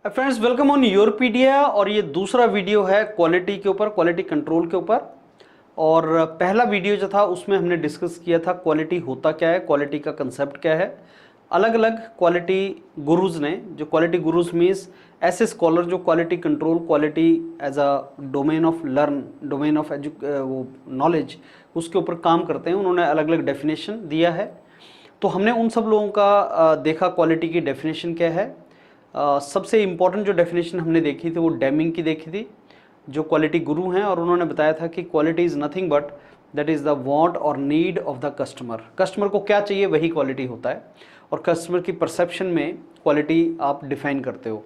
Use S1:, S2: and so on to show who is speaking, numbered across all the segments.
S1: Friends, welcome on योरपीडिया। और ये दूसरा वीडियो है क्वालिटी के ऊपर, क्वालिटी कंट्रोल के ऊपर। और पहला वीडियो जो था उसमें हमने डिस्कस किया था क्वालिटी होता क्या है, क्वालिटी का कंसेप्ट क्या है। अलग अलग क्वालिटी गुरुज ने, जो क्वालिटी गुरुज मीन्स ऐसे स्कॉलर जो quality control, quality as a domain of learn, domain of वो नॉलेज, उसके ऊपर काम करते हैं। उन्होंने अलग अलग डेफिनेशन दिया है। तो हमने उन सब लोगों का देखा क्वालिटी की डेफिनेशन क्या है। सबसे इम्पॉर्टेंट जो डेफिनेशन हमने देखी थी वो डेमिंग की देखी थी, जो क्वालिटी गुरु हैं। और उन्होंने बताया था कि quality is nothing but that is the want और need of the customer. Customer को क्या चाहिए वही क्वालिटी होता है। और कस्टमर की परसेप्शन में क्वालिटी आप डिफाइन करते हो।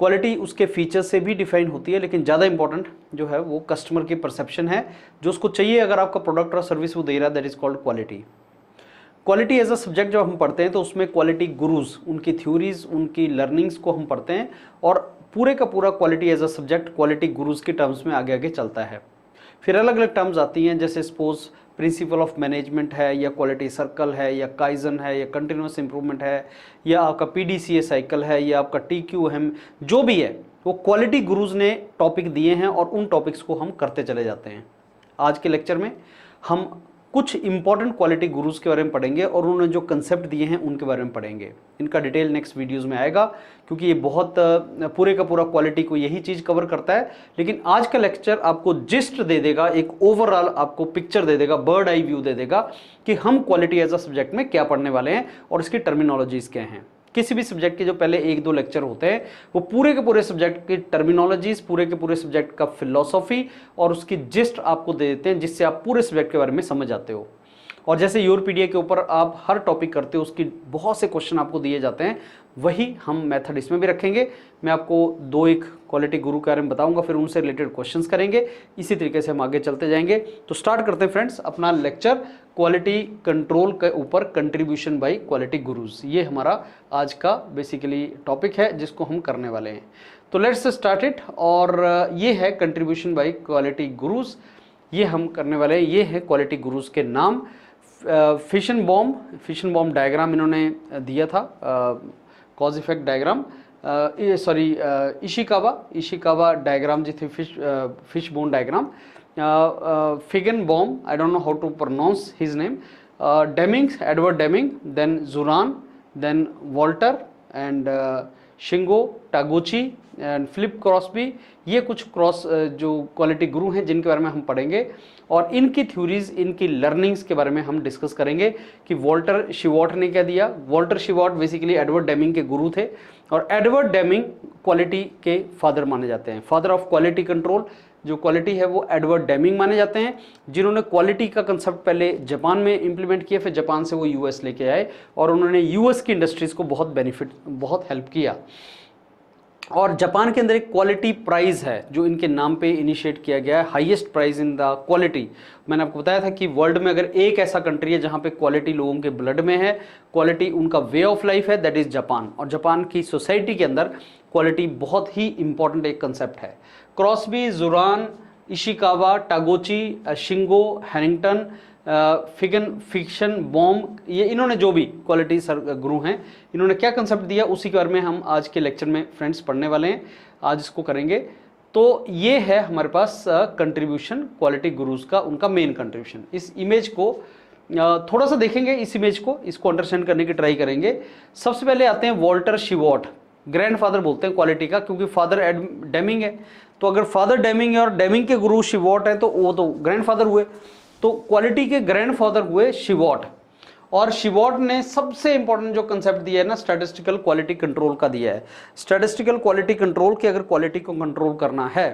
S1: क्वालिटी उसके फीचर से भी डिफाइन होती है, लेकिन ज़्यादा इंपॉर्टेंट जो है वो कस्टमर की परसेप्शन है, जो उसको चाहिए अगर आपका प्रोडक्ट और सर्विस वो दे रहा है, that is called quality. Quality as a subject जब हम पढ़ते हैं तो उसमें क्वालिटी गुरुज, उनकी थ्योरीज, उनकी लर्निंग्स को हम पढ़ते हैं। और पूरे का पूरा quality as a subject quality gurus के टर्म्स में आगे आगे चलता है। फिर अलग अलग टर्म्स आती हैं, जैसे सपोज प्रिंसिपल ऑफ मैनेजमेंट है, या क्वालिटी सर्कल है, या काइजन है, या कंटिन्यूस इंप्रूवमेंट है, या आपका PDCA साइकिल है, या आपका TQM, जो भी है वो क्वालिटी गुरुज ने टॉपिक दिए हैं और उन टॉपिक्स को हम करते चले जाते हैं। आज के लेक्चर में हम कुछ इंपॉर्टेंट क्वालिटी गुरुज के बारे में पढ़ेंगे और उन्होंने जो कंसेप्ट दिए हैं उनके बारे में पढ़ेंगे। इनका डिटेल नेक्स्ट वीडियोस में आएगा, क्योंकि ये बहुत पूरे का पूरा क्वालिटी को यही चीज़ कवर करता है। लेकिन आज का लेक्चर आपको जिस्ट दे देगा, एक ओवरऑल आपको पिक्चर दे देगा, बर्ड आई व्यू दे देगा कि हम क्वालिटी एज अ सब्जेक्ट में क्या पढ़ने वाले हैं और इसकी टर्मिनोलॉजीज क्या हैं। किसी भी सब्जेक्ट के जो पहले एक दो लेक्चर होते हैं वो पूरे के पूरे सब्जेक्ट की टर्मिनोलॉजीज, पूरे के पूरे सब्जेक्ट का फिलॉसफी और उसकी जिस्ट आपको दे देते हैं, जिससे आप पूरे सब्जेक्ट के बारे में समझ आते हो। और जैसे योरपीडिया के ऊपर आप हर टॉपिक करते हो, उसकी बहुत से क्वेश्चन आपको दिए जाते हैं, वही हम मेथड इसमें भी रखेंगे। मैं आपको दो एक क्वालिटी गुरु के बारे में बताऊंगा, फिर उनसे रिलेटेड क्वेश्चंस करेंगे। इसी तरीके से हम आगे चलते जाएंगे। तो स्टार्ट करते हैं फ्रेंड्स अपना लेक्चर क्वालिटी कंट्रोल के ऊपर, कंट्रीब्यूशन बाय क्वालिटी गुरुज। ये हमारा आज का बेसिकली टॉपिक है जिसको हम करने वाले हैं। तो लेट्स स्टार्ट इट। और ये है कंट्रीब्यूशन बाय क्वालिटी गुरुज, ये हम करने वाले हैं। ये है क्वालिटी गुरुज के नाम। फिशन बॉम्ब डायग्राम इन्होंने दिया था, cause effect diagram, sorry Ishikawa diagram जी थी, fish bone diagram. Feigenbaum, I don't know how to pronounce his name, Deming, Edward Deming, then Juran, then Walter and Shingo Taguchi and Philip Crosby. ये कुछ जो quality गुरु हैं जिनके बारे में हम पढ़ेंगे और इनकी थ्योरीज, इनकी लर्निंग्स के बारे में हम डिस्कस करेंगे कि वॉल्टर शिवॉट ने क्या दिया। वॉल्टर शिवॉट बेसिकली एडवर्ड डेमिंग के गुरु थे और एडवर्ड डेमिंग क्वालिटी के फादर माने जाते हैं। फादर ऑफ क्वालिटी कंट्रोल जो क्वालिटी है वो एडवर्ड डेमिंग माने जाते हैं, जिन्होंने क्वालिटी का कंसेप्ट पहले जापान में इंप्लीमेंट किया, फिर जापान से वो US लेके आए और उन्होंने US की इंडस्ट्रीज को बहुत हेल्प किया। और जापान के अंदर एक क्वालिटी प्राइज है जो इनके नाम पे इनिशिएट किया गया है, highest prize in the quality. मैंने आपको बताया था कि वर्ल्ड में अगर एक ऐसा कंट्री है जहाँ पे क्वालिटी लोगों के ब्लड में है, क्वालिटी उनका वे ऑफ लाइफ है, दैट इज जापान। और जापान की सोसाइटी के अंदर क्वालिटी बहुत ही इंपॉर्टेंट एक कंसेप्ट है। Crosby, Juran, Ishikawa, Taguchi, Shingo, Harrington, Feigenbaum, ये इन्होंने जो भी क्वालिटी गुरु हैं, इन्होंने क्या कंसेप्ट दिया उसी के बारे में हम आज के लेक्चर में फ्रेंड्स पढ़ने वाले हैं। आज इसको करेंगे। तो ये है हमारे पास कंट्रीब्यूशन क्वालिटी गुरुज का, उनका मेन कंट्रीब्यूशन। इस इमेज को थोड़ा सा देखेंगे, इस इमेज को, इसको अंडरस्टैंड करने की ट्राई करेंगे। सबसे पहले आते हैं वॉल्टर शिवॉट, ग्रैंडफादर बोलते हैं क्वालिटी का, क्योंकि फादर डेमिंग है। तो अगर फादर डेमिंग है और डेमिंग के गुरु शिवॉट है तो वो तो ग्रैंडफादर हुए। तो क्वालिटी के ग्रैंडफादर हुए शिवॉट। और शिवॉट ने सबसे इंपॉर्टेंट जो कंसेप्ट दिया है ना, स्टैटिस्टिकल क्वालिटी कंट्रोल का दिया है। स्टैटिस्टिकल क्वालिटी कंट्रोल की अगर क्वालिटी को कंट्रोल करना है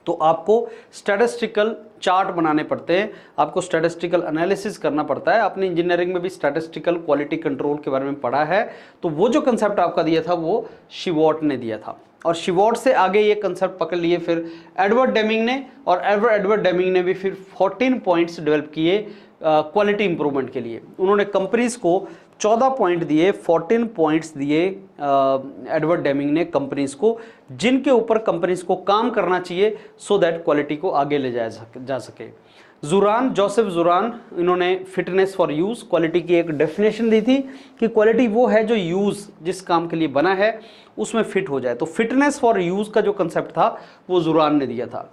S1: तो आपको स्टैटिस्टिकल चार्ट बनाने पड़ते हैं, आपको स्टैटिस्टिकल एनालिसिस करना पड़ता है। आपने इंजीनियरिंग में भी स्टैटिस्टिकल क्वालिटी कंट्रोल के बारे में पढ़ा है। तो वो जो कंसेप्ट आपका दिया था वो शिवॉट ने दिया था। और शिवॉट से आगे ये कंसेप्ट पकड़ लिए फिर एडवर्ड डेमिंग ने, और एडवर्ड डेमिंग ने भी फिर 14 पॉइंट्स डेवलप किए क्वालिटी इंप्रूवमेंट के लिए। उन्होंने कंपनीज को 14 पॉइंट दिए, 14 पॉइंट्स दिए एडवर्ड डेमिंग ने कंपनीज को, जिनके ऊपर कंपनीज को काम करना चाहिए सो दैट क्वालिटी को आगे ले जा सके। जुरान, जोसेफ जुरान, इन्होंने फिटनेस फॉर यूज, क्वालिटी की एक डेफिनेशन दी थी कि क्वालिटी वो है जो यूज, जिस काम के लिए बना है उसमें फिट हो जाए। तो फिटनेस फॉर यूज का जो कंसेप्ट था वो जुरान ने दिया था।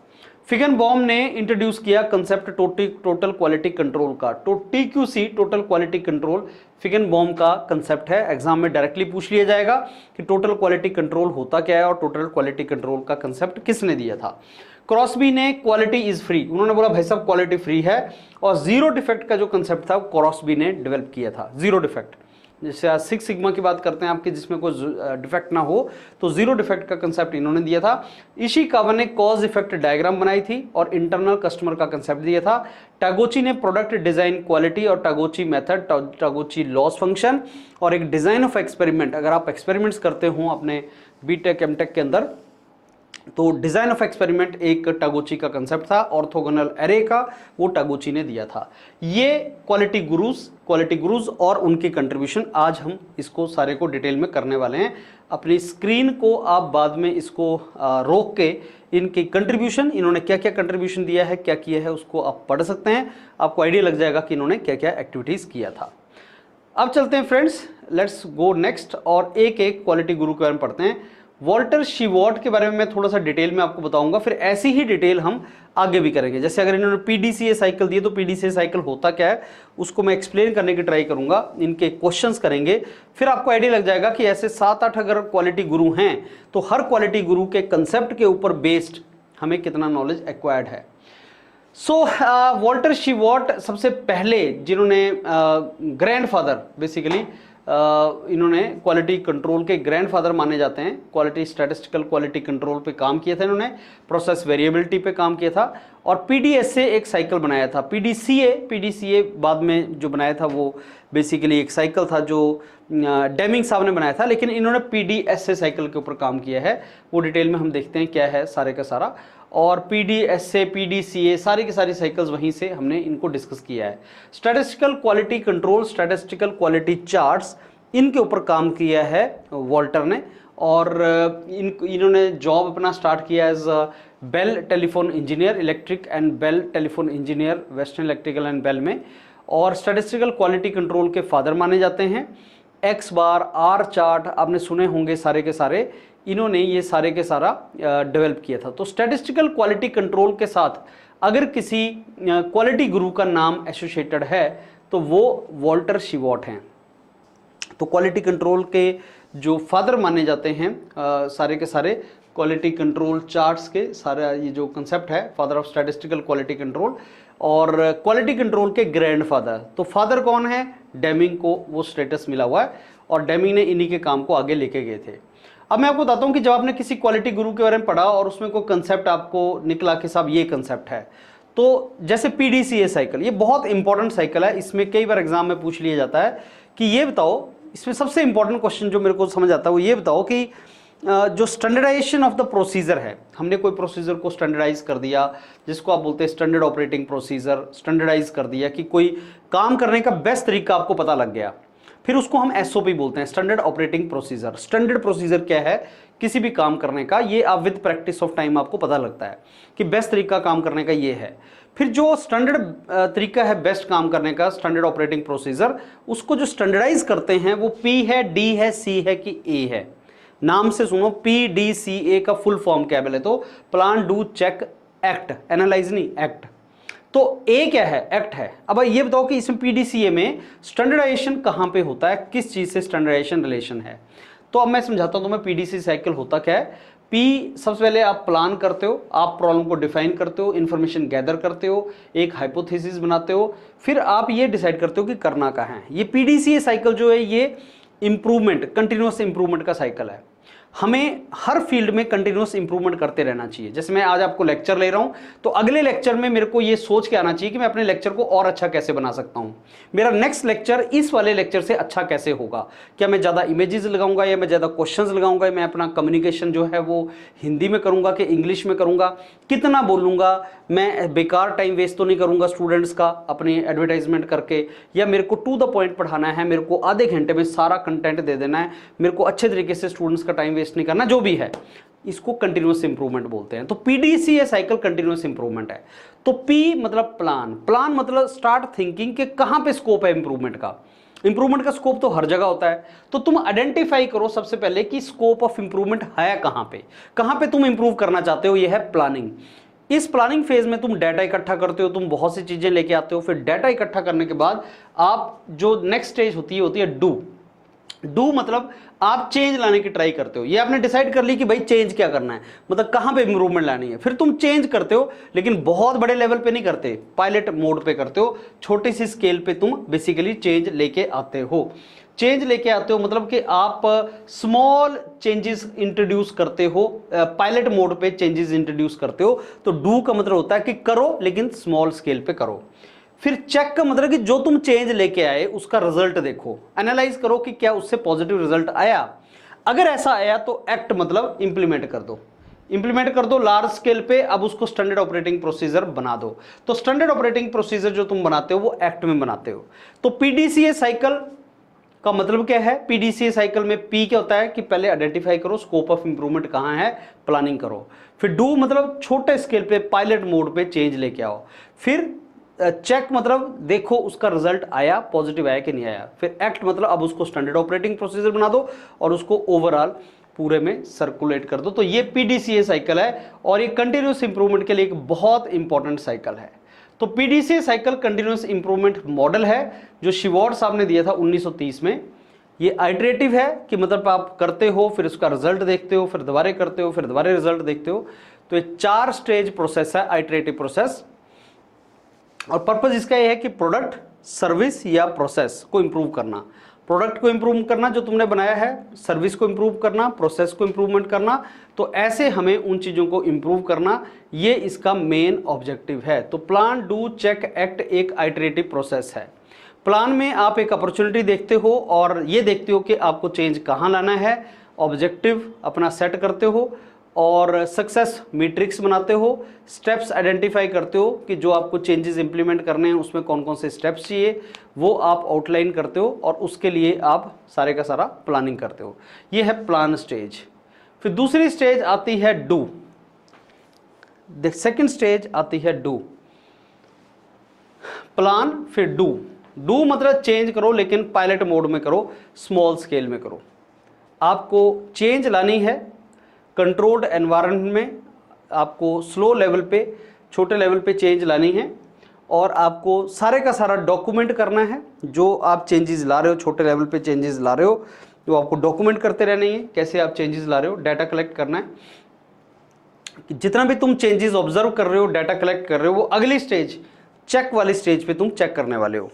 S1: फिगनबॉम ने इंट्रोड्यूस किया कंसेप्ट टोटल क्वालिटी कंट्रोल का। तो TQC, टोटल क्वालिटी कंट्रोल, फिगनबॉम का कंसेप्ट है। एग्जाम में डायरेक्टली पूछ लिया जाएगा कि टोटल क्वालिटी कंट्रोल होता क्या है और टोटल क्वालिटी कंट्रोल का कंसेप्ट किसने दिया था। क्रॉसबी ने क्वालिटी इज फ्री, उन्होंने बोला भाई साहब क्वालिटी फ्री है, और जीरो डिफेक्ट का जो कंसेप्ट था क्रॉसबी ने डेवलप किया था। जीरो डिफेक्ट, जैसे आज 6 सिग्मा की बात करते हैं आपके, जिसमें कोई डिफेक्ट ना हो, तो जीरो डिफेक्ट का कंसेप्ट इन्होंने दिया था। इशिकावा ने कॉज इफेक्ट डायग्राम बनाई थी और इंटरनल कस्टमर का कंसेप्ट दिया था। टागोची ने प्रोडक्ट डिजाइन क्वालिटी और टागोची मेथड, टागोची लॉस फंक्शन और एक डिजाइन ऑफ एक्सपेरिमेंट। अगर आप एक्सपेरिमेंट्स करते हो अपने बीटेक एमटेक के अंदर, तो डिजाइन ऑफ एक्सपेरिमेंट एक टागोची का कंसेप्ट था। ऑर्थोगोनल एरे का वो टागोची ने दिया था। ये क्वालिटी गुरुज और उनकी कंट्रीब्यूशन, आज हम इसको सारे को डिटेल में करने वाले हैं। अपनी स्क्रीन को आप बाद में इसको रोक के इनकी कंट्रीब्यूशन, इन्होंने क्या क्या कंट्रीब्यूशन दिया है, क्या किया है, उसको आप पढ़ सकते हैं। आपको आइडिया लग जाएगा कि इन्होंने क्या क्या एक्टिविटीज किया था। अब चलते हैं फ्रेंड्स, लेट्स गो नेक्स्ट, और एक एक क्वालिटी गुरु के बारे में पढ़ते हैं। वॉल्टर शिवॉट के बारे में मैं थोड़ा सा डिटेल में आपको बताऊंगा, फिर ऐसी ही डिटेल हम आगे भी करेंगे। जैसे अगर इन्होंने PDCA साइकिल दिए तो PDCA साइकिल होता क्या है उसको मैं एक्सप्लेन करने की ट्राई करूंगा, इनके क्वेश्चंस करेंगे, फिर आपको आइडिया लग जाएगा कि ऐसे 7-8 अगर क्वालिटी गुरु हैं तो हर क्वालिटी गुरु के कंसेप्ट के ऊपर बेस्ड हमें कितना नॉलेज एक्वायर्ड है। सो वॉल्टर शिवॉट सबसे पहले जिन्होंने ग्रैंडफादर, बेसिकली इन्होंने क्वालिटी कंट्रोल के ग्रैंडफादर माने जाते हैं। क्वालिटी स्टैटिस्टिकल क्वालिटी कंट्रोल पे काम किया था इन्होंने, प्रोसेस वेरिएबिलिटी पे काम किया था, और PDSA एक साइकिल बनाया था। PDCA बाद में जो बनाया था वो बेसिकली एक साइकिल था जो डेमिंग साहब ने बनाया था, लेकिन इन्होंने PDSA साइकिल के ऊपर काम किया है। वो डिटेल में हम देखते हैं क्या है सारे का सारा, और PDSA PDCA सारी की सारी साइकिल्स वहीं से हमने इनको डिस्कस किया है। Statistical quality control, statistical quality charts, इनके ऊपर काम किया है वॉल्टर ने, और इन्होंने जॉब अपना स्टार्ट किया as Bell telephone engineer, electric and Bell telephone engineer, Western Electrical and Bell में, और स्टैटिस्टिकल क्वालिटी कंट्रोल के फादर माने जाते हैं। X बार, R चार्ट आपने सुने होंगे सारे के सारे, इन्होंने ये सारे के सारा डेवलप किया था। तो स्टैटिस्टिकल क्वालिटी कंट्रोल के साथ अगर किसी क्वालिटी गुरु का नाम एसोसिएटेड है तो वो वॉल्टर शिवॉट हैं। तो क्वालिटी कंट्रोल के जो फादर माने जाते हैं सारे के सारे क्वालिटी कंट्रोल चार्ट्स के, सारा ये जो कंसेप्ट है, father of statistical quality control, और क्वालिटी कंट्रोल के ग्रैंडफादर। तो फादर कौन है? डेमिंग को वो स्टेटस मिला हुआ है, और डेमिंग ने इन्हीं के काम को आगे लेके गए थे। अब मैं आपको बताता हूँ कि जब आपने किसी क्वालिटी गुरु के बारे में पढ़ा और उसमें कोई कंसेप्ट आपको निकला कि साहब ये कंसेप्ट है, तो जैसे PDCA साइकिल, ये बहुत इंपॉर्टेंट साइकिल है। इसमें कई बार एग्जाम में पूछ लिया जाता है कि ये बताओ, इसमें सबसे इंपॉर्टेंट क्वेश्चन जो मेरे को समझ आता है वो ये बताओ कि जो स्टैंडर्डाइजेशन ऑफ द प्रोसीजर है, हमने कोई प्रोसीजर को स्टैंडर्डाइज कर दिया, जिसको आप बोलते हैं स्टैंडर्ड ऑपरेटिंग प्रोसीजर, स्टैंडर्डाइज कर दिया कि कोई काम करने का बेस्ट तरीका आपको पता लग गया, फिर उसको हम SOP बोलते हैं, standard operating procedure. Standard procedure क्या है किसी भी काम करने का, ये आप विद प्रैक्टिस ऑफ टाइम आपको पता लगता है कि बेस्ट तरीका काम करने का ये है। फिर जो स्टैंडर्ड तरीका है बेस्ट काम करने का, स्टैंडर्ड ऑपरेटिंग प्रोसीजर, उसको जो स्टैंडर्डाइज करते हैं वो P है, D है, C है कि A है। नाम से सुनो, PDCA का फुल फॉर्म क्या है? तो plan, do, check, act, analyse नहीं, एक्ट। तो A क्या है? एक्ट है। अब ये बताओ कि इसमें PDCA में स्टैंडर्डाइजेशन कहां पे होता है, किस चीज से स्टैंडर्डाइजेशन रिलेशन है? तो अब मैं समझाता हूं तुम्हें PDCA साइकिल होता क्या है। P, सबसे पहले आप प्लान करते हो, आप प्रॉब्लम को डिफाइन करते हो, इंफॉर्मेशन गैदर करते हो, एक हाइपोथेसिस बनाते हो, फिर आप ये डिसाइड करते हो कि करना कहाँ है। ये PDCA साइकिल जो है ये इंप्रूवमेंट, कंटिन्यूअस इंप्रूवमेंट का साइकिल है। हमें हर फील्ड में कंटिन्यूअस इंप्रूवमेंट करते रहना चाहिए। जैसे मैं आज आपको लेक्चर ले रहा हूं, तो अगले लेक्चर में मेरे को ये सोच के आना चाहिए कि मैं अपने लेक्चर को और अच्छा कैसे बना सकता हूं, मेरा नेक्स्ट लेक्चर इस वाले लेक्चर से अच्छा कैसे होगा। क्या मैं ज़्यादा इमेजेस लगाऊंगा, या मैं ज़्यादा क्वेश्चंस लगाऊंगा, या मैं अपना कम्युनिकेशन जो है वो हिंदी में करूंगा कि इंग्लिश में करूंगा, कितना बोलूंगा, मैं बेकार टाइम वेस्ट तो नहीं करूंगा स्टूडेंट्स का अपनी एडवर्टाइजमेंट करके, या मेरे को टू द पॉइंट पढ़ाना है, मेरे को आधे घंटे में सारा कंटेंट दे देना है, मेरे को अच्छे तरीके से स्टूडेंट्स का टाइम वेस्ट नहीं करना, जो भी है। इसको कंटिन्यूअस इंप्रूवमेंट बोलते हैं। तो पीडीसीए साइकिल कंटिन्यूअस इंप्रूवमेंट है। तो पी मतलब प्लान, प्लान मतलब स्टार्ट थिंकिंग कि कहां पे स्कोप है इंप्रूवमेंट का। इंप्रूवमेंट का स्कोप तो हर जगह होता है, तो तुम आइडेंटिफाई करो सबसे पहले कि स्कोप ऑफ इंप्रूवमेंट है कहां पे तुम इंप्रूव करना चाहते हो। यह है प्लानिंग। इस प्लानिंग फेज में तुम डाटा इकट्ठा करते हो, तुम बहुत सी चीजें लेके आते हो, फिर डाटा इकट्ठा करने के बाद आप जो नेक्स्ट स्टेज होती है डू मतलब आप चेंज लाने की ट्राई करते हो। ये आपने डिसाइड कर ली कि भाई चेंज क्या करना है, मतलब कहां पे इंप्रूवमेंट लानी है, फिर तुम चेंज करते हो, लेकिन बहुत बड़े लेवल पे नहीं करते, पायलट मोड पे करते हो, छोटी सी स्केल पे तुम बेसिकली चेंज लेके आते हो। चेंज लेके आते हो मतलब कि आप स्मॉल चेंजेस इंट्रोड्यूस करते हो, पायलट मोड पे चेंजेस इंट्रोड्यूस करते हो। तो डू का मतलब होता है कि करो लेकिन स्मॉल स्केल पे करो। फिर चेक का मतलब कि जो तुम चेंज लेके आए उसका रिजल्ट देखो, एनालाइज करो कि क्या उससे पॉजिटिव रिजल्ट आया। अगर ऐसा आया तो एक्ट मतलब इंप्लीमेंट कर दो, इंप्लीमेंट कर दो लार्ज स्केल पे। अब उसको स्टैंडर्ड ऑपरेटिंग प्रोसीजर बना दो। तो स्टैंडर्ड ऑपरेटिंग प्रोसीजर जो तुम बनाते हो वो एक्ट में बनाते हो। तो पीडीसीए साइकिल का मतलब क्या है, पीडीसीए साइकिल में पी क्या होता है कि पहले आइडेंटिफाई करो स्कोप ऑफ इंप्रूवमेंट कहां है, प्लानिंग करो। फिर डू मतलब छोटे स्केल पे पायलट मोड पे चेंज लेके आओ। फिर चेक मतलब देखो उसका रिजल्ट आया, पॉजिटिव आया कि नहीं आया। फिर एक्ट मतलब अब उसको स्टैंडर्ड ऑपरेटिंग प्रोसीजर बना दो और उसको ओवरऑल पूरे में सर्कुलेट कर दो। तो ये पीडीसीए साइकिल है और ये कंटिन्यूअस इंप्रूवमेंट के लिए एक बहुत इंपॉर्टेंट साइकिल है। तो PDCA cycle continuous improvement model है जो शिवॉर्ड साहब ने दिया था 1930 में। ये आइटरेटिव है कि मतलब आप करते हो, फिर उसका रिजल्ट देखते हो, फिर दोबारा करते हो, फिर दोबारा रिजल्ट देखते हो। तो ये 4 स्टेज प्रोसेस है, आइटरेटिव प्रोसेस। और पर्पस इसका यह है कि प्रोडक्ट, सर्विस या प्रोसेस को इंप्रूव करना। प्रोडक्ट को इंप्रूव करना जो तुमने बनाया है, सर्विस को इंप्रूव करना, प्रोसेस को इंप्रूवमेंट करना। तो ऐसे हमें उन चीज़ों को इंप्रूव करना, ये इसका मेन ऑब्जेक्टिव है। तो प्लान, डू, चेक, एक्ट एक आइटरेटिव प्रोसेस है। प्लान में आप एक अपॉर्चुनिटी देखते हो और ये देखते हो कि आपको चेंज कहाँ लाना है, ऑब्जेक्टिव अपना सेट करते हो और सक्सेस मैट्रिक्स बनाते हो, स्टेप्स आइडेंटिफाई करते हो कि जो आपको चेंजेस इंप्लीमेंट करने हैं उसमें कौन कौन से स्टेप्स चाहिए, वो आप आउटलाइन करते हो और उसके लिए आप सारे का सारा प्लानिंग करते हो। ये है प्लान स्टेज। फिर दूसरी स्टेज आती है डू। सेकंड स्टेज आती है डू। प्लान फिर डू। डू मतलब चेंज करो लेकिन पायलट मोड में करो, स्मॉल स्केल में करो। आपको चेंज लानी है कंट्रोल्ड एनवायरनमेंट में, आपको स्लो लेवल पे, छोटे लेवल पे चेंज लानी है और आपको सारे का सारा डॉक्यूमेंट करना है। जो आप चेंजेस ला रहे हो, छोटे लेवल पे चेंजेस ला रहे हो, तो आपको डॉक्यूमेंट करते रहना है कैसे आप चेंजेस ला रहे हो, डाटा कलेक्ट करना है। जितना भी तुम चेंजेस ऑब्जर्व कर रहे हो, डाटा कलेक्ट कर रहे हो, वो अगली स्टेज चेक वाली स्टेज पे तुम चेक करने वाले हो।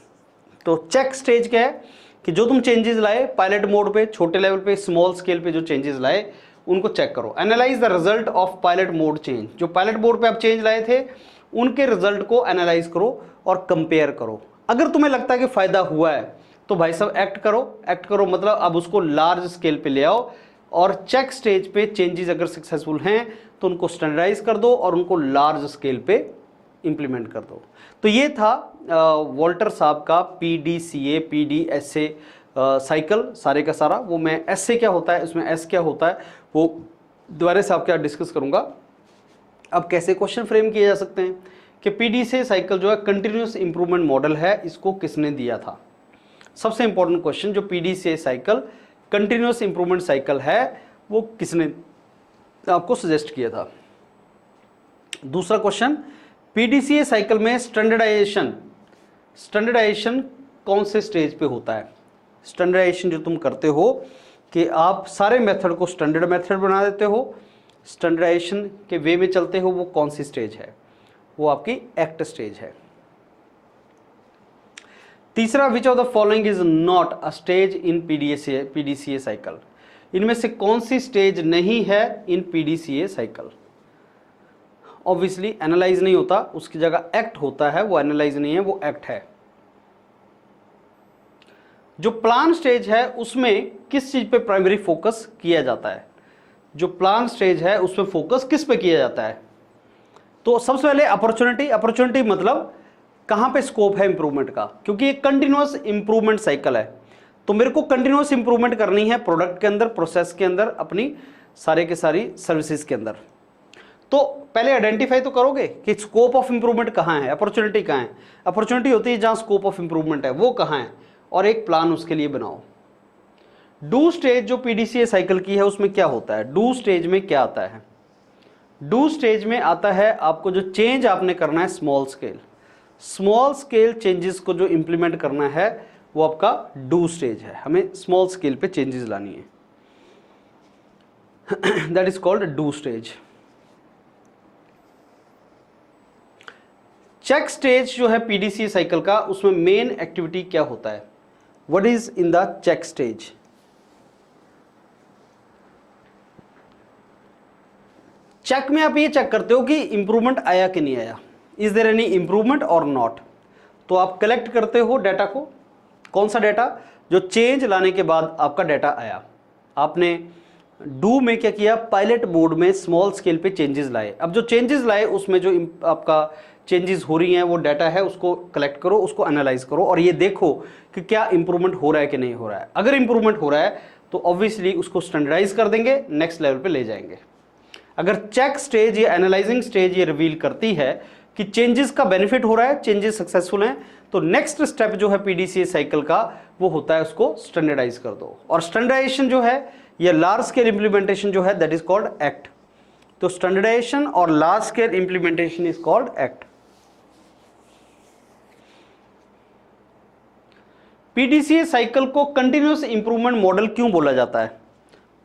S1: तो चेक स्टेज क्या है कि जो तुम चेंजेस लाए पायलट मोड पे, छोटे लेवल पे, स्मॉल स्केल पे जो चेंजेस लाए उनको चेक करो। Analyse the result of pilot mode change. जो पायलट मोड पे आप चेंज लाए थे उनके रिजल्ट को एनालाइज करो और कंपेयर करो। अगर तुम्हें लगता है कि फायदा हुआ है तो भाई साहब एक्ट करो। एक्ट करो मतलब अब उसको लार्ज स्केल पे ले आओ और चेक स्टेज पे चेंजेस अगर सक्सेसफुल हैं तो उनको स्टैंडर्डाइज कर दो और उनको लार्ज स्केल पे इंप्लीमेंट कर दो। तो ये था वॉल्टर साहब का पीडीसीए पीडीएसए साइकिल सारे का सारा। वो मैं एस से क्या होता है, उसमें एस क्या होता है, वो दोबारा से आपके साथ डिस्कस करूंगा। अब कैसे क्वेश्चन फ्रेम किए जा सकते हैं कि पीडीसीए साइकिल जो है कंटिन्यूअस इंप्रूवमेंट मॉडल है, इसको किसने दिया था। सबसे इंपॉर्टेंट क्वेश्चन, जो PDCA cycle continuous improvement cycle है वो किसने आपको सजेस्ट किया था। दूसरा क्वेश्चन, पीडीसीए साइकिल में स्टैंडर्डाइजेशन कौन से स्टेज पे होता है। स्टैंडर्डाइजेशन जो तुम करते हो कि आप सारे मेथड को स्टैंडर्ड मेथड बना देते हो, स्टैंडर्डाइजेशन के वे में चलते हो, वो कौन सी स्टेज है, वो आपकी एक्ट स्टेज है। तीसरा, which of the following is not a stage in PDCA cycle. इनमें से कौन सी स्टेज नहीं है इन पीडीसीए साइकिल। ऑब्वियसली एनालाइज नहीं होता, उसकी जगह एक्ट होता है, वो एनालाइज नहीं है, वो एक्ट है। जो प्लान स्टेज है उसमें किस चीज पे प्राइमरी फोकस किया जाता है। जो प्लान स्टेज है उसमें फोकस किस पे किया जाता है। तो सबसे पहले अपॉर्चुनिटी मतलब कहां पे स्कोप है इंप्रूवमेंट का, क्योंकि ये कंटिन्यूअस इंप्रूवमेंट साइकिल है। तो मेरे को कंटिन्यूअस इंप्रूवमेंट करनी है प्रोडक्ट के अंदर, प्रोसेस के अंदर, अपनी सारे के सारी सर्विसेज के अंदर। तो पहले आइडेंटिफाई तो करोगे कि स्कोप ऑफ इंप्रूवमेंट कहाँ है, अपॉर्चुनिटी कहाँ है। अपॉर्चुनिटी होती है जहाँ स्कोप ऑफ इंप्रूवमेंट है वो कहाँ है, और एक प्लान उसके लिए बनाओ। डू स्टेज जो पीडीसीए साइकिल की है उसमें क्या होता है, डू स्टेज में क्या आता है? डू स्टेज में आता है आपको जो चेंज आपने करना है स्मॉल स्केल चेंजेस को जो इंप्लीमेंट करना है वो आपका डू स्टेज है। हमें स्मॉल स्केल पे चेंजेस लानी है, that is called do stage. Check stage जो है पीडीसीए साइकिल का, उसमें मेन एक्टिविटी क्या होता है? What is in the check stage? Check में आप ये चेक करते हो कि इंप्रूवमेंट आया कि नहीं आया, इज देयर एनी इंप्रूवमेंट और नॉट। तो आप कलेक्ट करते हो डाटा को। कौन सा डाटा? जो चेंज लाने के बाद आपका डाटा आया। आपने डू में क्या किया, पायलट मोड में स्मॉल स्केल पे चेंजेस लाए। अब जो चेंजेस लाए उसमें जो आपका चेंजेस हो रही हैं वो डाटा है, उसको कलेक्ट करो, उसको एनालाइज करो और ये देखो कि क्या इंप्रूवमेंट हो रहा है कि नहीं हो रहा है। अगर इंप्रूवमेंट हो रहा है तो ऑब्वियसली उसको स्टैंडर्डाइज कर देंगे, नेक्स्ट लेवल पे ले जाएंगे। अगर चेक स्टेज या एनालाइजिंग स्टेज ये रिवील करती है कि चेंजेस का बेनिफिट हो रहा है, चेंजेस सक्सेसफुल हैं, तो नेक्स्ट स्टेप जो है पीडीसीए साइकिल का वो होता है उसको स्टैंडर्डाइज कर दो। और स्टैंडर्डाइजेशन जो है ये लार्ज स्केल इंप्लीमेंटेशन जो है दैट इज कॉल्ड एक्ट। तो स्टैंडर्डाइजेशन और large scale implementation is called act. PDCA cycle को कंटिन्यूअस इंप्रूवमेंट मॉडल क्यों बोला जाता है?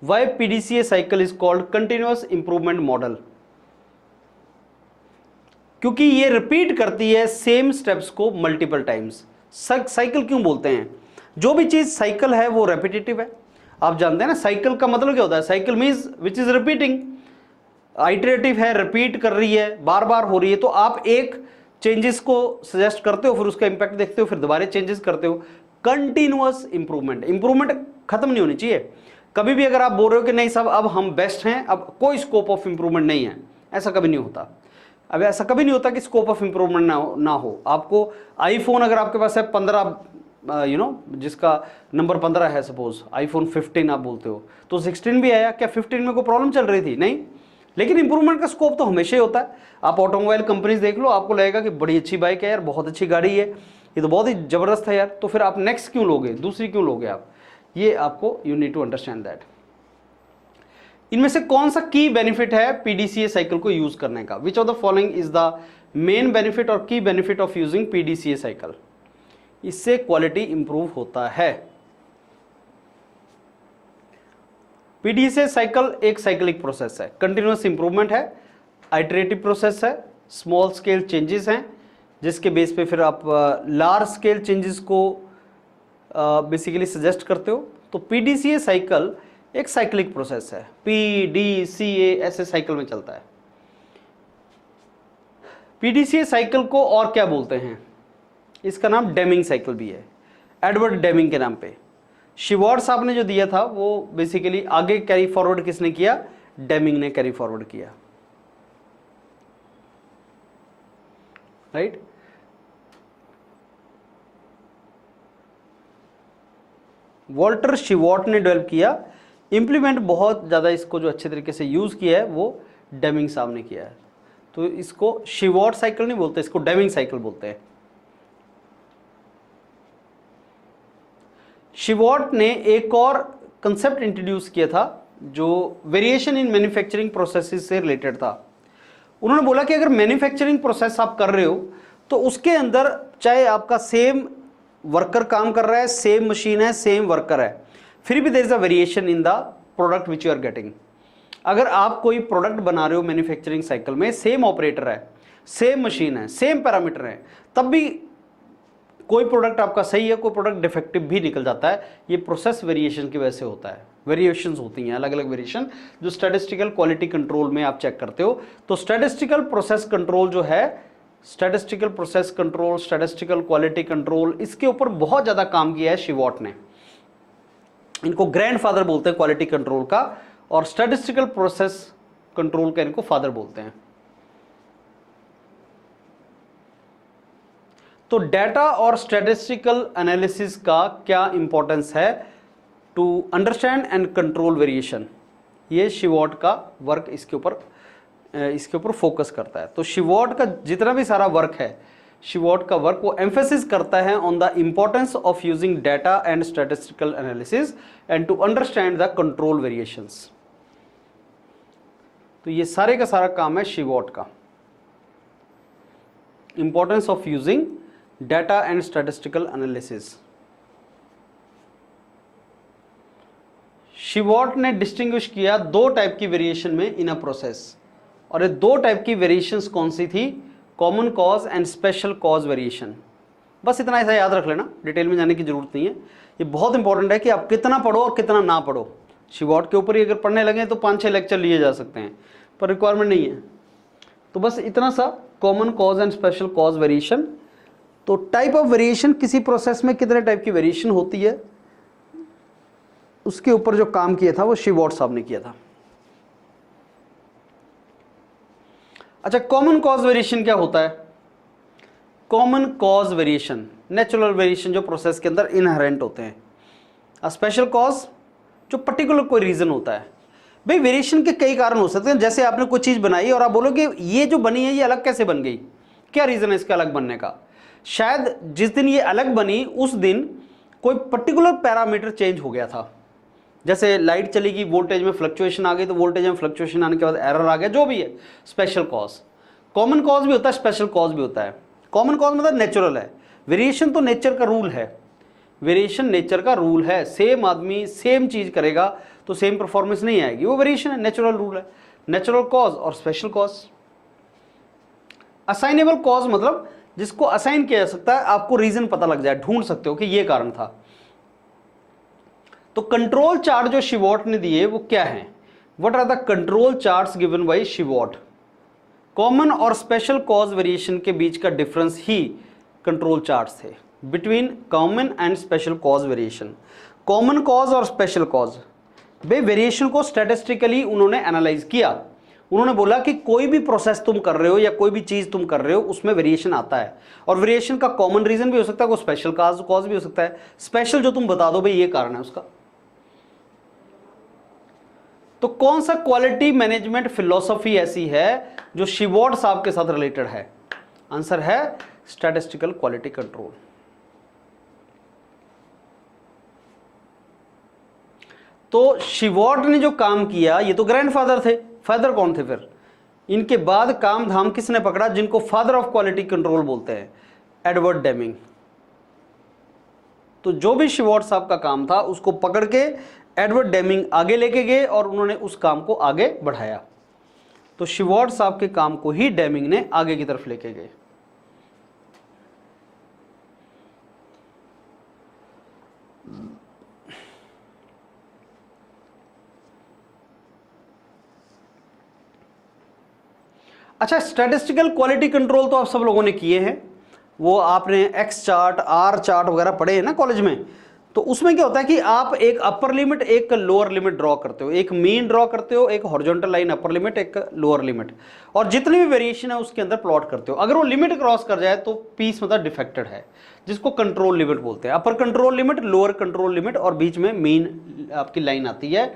S1: Why PDCA cycle is called continuous improvement model? क्योंकि ये रिपीट करती है सेम स्टेप्स को मल्टीपल टाइम्स। साइकिल क्यों बोलते हैं? जो भी चीज साइकिल है वो रेपिटेटिव है। आप जानते हैं ना साइकिल का मतलब क्या होता है? Cycle means which is repeating, iterative है, रिपीट कर रही है, बार बार हो रही है। तो आप एक चेंजेस को सजेस्ट करते हो, फिर उसका इंपैक्ट देखते हो, फिर दोबारा चेंजेस करते हो। कंटिन्यूअस इंप्रूवमेंट, इंप्रूवमेंट खत्म नहीं होनी चाहिए। कभी भी अगर आप बोल रहे हो कि नहीं साहब अब हम बेस्ट हैं, अब कोई स्कोप ऑफ इंप्रूवमेंट नहीं है, ऐसा कभी नहीं होता। अब ऐसा कभी नहीं होता कि स्कोप ऑफ इंप्रूवमेंट ना हो। आपको आईफोन अगर आपके पास है 15 जिसका नंबर 15 है, सपोज आईफोन 15 आप बोलते हो, तो 16 भी आया, क्या 15 में कोई प्रॉब्लम चल रही थी? नहीं। लेकिन इंप्रूवमेंट का स्कोप तो हमेशा ही होता है। आप ऑटोमोबाइल कंपनीज देख लो, आपको लगेगा कि बड़ी अच्छी बाइक है यार, बहुत अच्छी गाड़ी है, ये तो बहुत ही जबरदस्त है यार, तो फिर आप नेक्स्ट क्यों लोगे, दूसरी क्यों लोगे आप? ये आपको you need to understand that. इनमें से कौन सा की बेनिफिट है पीडीसीए साइकिल को यूज करने का? Which of the following is the main benefit और की benefit of using PDCA cycle? इससे क्वालिटी इंप्रूव होता है। पीडीसीए साइकिल एक साइक्लिक प्रोसेस है, कंटिन्यूअस इंप्रूवमेंट है, आइटरेटिव प्रोसेस है, स्मॉल स्केल चेंजेस हैं जिसके बेस पे फिर आप लार्ज स्केल चेंजेस को बेसिकली सजेस्ट करते हो। तो पीडीसीए साइकिल एक साइक्लिक प्रोसेस है, पीडीसीए ऐसे साइकिल में चलता है। पीडीसीए साइकिल को और क्या बोलते हैं? इसका नाम डेमिंग साइकिल भी है, एडवर्ड डेमिंग के नाम पे। शिवार्ट्स साहब ने जो दिया था वो बेसिकली आगे कैरी फॉरवर्ड किसने किया? डेमिंग ने कैरी फॉरवर्ड किया, राइट। वॉल्टर शिवार्ट ने डेवलप किया, इंप्लीमेंट बहुत ज़्यादा इसको जो अच्छे तरीके से यूज़ किया है वो डेमिंग साहब ने किया है। तो इसको शिवार्ट साइकिल नहीं बोलते, इसको डेमिंग साइकिल बोलते हैं। शिवार्ट ने एक और कंसेप्ट इंट्रोड्यूस किया था जो वेरिएशन इन मैन्युफैक्चरिंग प्रोसेसेस से रिलेटेड था। उन्होंने बोला कि अगर मैन्युफैक्चरिंग प्रोसेस आप कर रहे हो तो उसके अंदर चाहे आपका सेम वर्कर काम कर रहा है, सेम मशीन है, सेम वर्कर है, फिर भी there is a variation in the product which you are getting. अगर आप कोई प्रोडक्ट बना रहे हो मैन्युफैक्चरिंग साइकिल में, सेम ऑपरेटर है, सेम मशीन है, सेम पैरामीटर है, तब भी कोई प्रोडक्ट आपका सही है, कोई प्रोडक्ट डिफेक्टिव भी निकल जाता है। ये प्रोसेस वेरिएशन की वजह से होता है। वेरिएशंस होती हैं अलग अलग वेरिएशन, जो स्टैटिस्टिकल क्वालिटी कंट्रोल में आप चेक करते हो। तो स्टैटिस्टिकल प्रोसेस कंट्रोल जो है, statistical process control, statistical quality control, इसके ऊपर बहुत ज़्यादा काम किया है शिवार्ट ने। इनको ग्रैंडफादर बोलते हैं क्वालिटी कंट्रोल का, और स्टैटिस्टिकल प्रोसेस कंट्रोल का इनको फादर बोलते हैं। तो डाटा और स्टैटिस्टिकल एनालिसिस का क्या इंपॉर्टेंस है to understand and control variation? ये शिवॉट का वर्क इसके ऊपर फोकस करता है। तो शिवॉट का जितना भी सारा वर्क है, शिवॉट का वर्क वो एम्फेसिस करता है on the importance of using data and statistical analysis and to understand the control variations. तो ये सारे का सारा काम है शिवॉट का, importance of using data and statistical analysis. Shewhart ने डिस्टिंग्विश किया दो टाइप की वेरिएशन में इन अ प्रोसेस, और ये दो टाइप की वेरिएशंस कौन सी थी? Common cause and special cause variation. बस इतना ऐसा याद रख लेना, डिटेल में जाने की जरूरत नहीं है। ये बहुत इंपॉर्टेंट है कि आप कितना पढ़ो और कितना ना पढ़ो। शिवॉट के ऊपर ही अगर पढ़ने लगे तो 5-6 लेक्चर लिए जा सकते हैं, पर रिक्वायरमेंट नहीं है। तो बस इतना सा, common cause and special cause variation. तो टाइप ऑफ वेरिएशन, किसी प्रोसेस में कितने टाइप की वेरिएशन होती है, उसके ऊपर जो काम किया था वो शिवॉट साहब ने किया था। अच्छा, कॉमन कॉज वेरिएशन क्या होता है? Common cause variation natural variation जो प्रोसेस के अंदर इनहेरेंट होते हैं। स्पेशल कॉज जो पर्टिकुलर कोई रीजन होता है। भाई वेरिएशन के कई कारण हो सकते हैं, जैसे आपने कोई चीज बनाई और आप बोलोगे ये जो बनी है ये अलग कैसे बन गई, क्या रीजन है इसके अलग बनने का? शायद जिस दिन ये अलग बनी उस दिन कोई पर्टिकुलर पैरामीटर चेंज हो गया था, जैसे लाइट चली गई, वोल्टेज में फ्लक्चुएशन आ गई, तो वोल्टेज में फ्लक्चुएशन आने के बाद एरर आ गया, जो भी है स्पेशल कॉज। कॉमन कॉज भी होता है, स्पेशल कॉज भी होता है। कॉमन कॉज मतलब नेचुरल है, वेरिएशन तो नेचर का रूल है, वेरिएशन नेचर का रूल है। सेम आदमी सेम चीज करेगा तो सेम परफॉर्मेंस नहीं आएगी, वो वेरिएशन है, नेचुरल रूल है। नेचुरल कॉज और स्पेशल कॉज। असाइनेबल कॉज मतलब जिसको असाइन किया जा सकता है, आपको रीजन पता लग जाए, ढूंढ सकते हो कि ये कारण था। तो कंट्रोल चार्ट जो शिवॉट ने दिए वो क्या है? What are the control charts given by Shewhart? Common और स्पेशल कॉज वेरिएशन के बीच का डिफरेंस ही कंट्रोल चार्ट्स थे, between common and special cause variation. Common cause और स्पेशल कॉज, वे वेरिएशन को स्टैटिस्टिकली उन्होंने एनालाइज किया। उन्होंने बोला कि कोई भी प्रोसेस तुम कर रहे हो या कोई भी चीज तुम कर रहे हो उसमें वेरिएशन आता है, और वेरिएशन का कॉमन रीजन भी हो सकता है, कोई स्पेशल कॉज भी हो सकता है। स्पेशल जो तुम बता दो भाई ये कारण है उसका। तो कौन सा क्वालिटी मैनेजमेंट फिलॉसफी ऐसी है जो शिवॉट साहब के साथ रिलेटेड है? आंसर है स्टैटिस्टिकल क्वालिटी कंट्रोल। तो शिवॉट ने जो काम किया, ये तो ग्रैंडफादर थे, फादर कौन थे फिर? इनके बाद काम धाम किसने पकड़ा, जिनको फादर ऑफ क्वालिटी कंट्रोल बोलते हैं? Edward Deming. तो जो भी शिवॉट साहब का काम था उसको पकड़ के एडवर्ड डेमिंग आगे लेके गए और उन्होंने उस काम को आगे बढ़ाया। तो शिवॉट साहब के काम को ही डेमिंग ने आगे की तरफ लेके गए। अच्छा, स्टैटिस्टिकल क्वालिटी कंट्रोल तो आप सब लोगों ने किए हैं, वो आपने एक्स चार्ट, आर चार्ट वगैरह पढ़े हैं ना कॉलेज में। तो उसमें क्या होता है कि आप एक अपर लिमिट, एक लोअर लिमिट ड्रॉ करते हो, एक मीन ड्रॉ करते हो, एक हॉरिजॉन्टल लाइन अपर लिमिट, एक लोअर लिमिट, और जितनी भी वेरिएशन है उसके अंदर प्लॉट करते हो। अगर वो लिमिट क्रॉस कर जाए तो पीस मतलब डिफेक्टेड है, जिसको कंट्रोल लिमिट बोलते हैं। Upper control limit, lower control limit, और बीच में मीन आपकी लाइन आती है।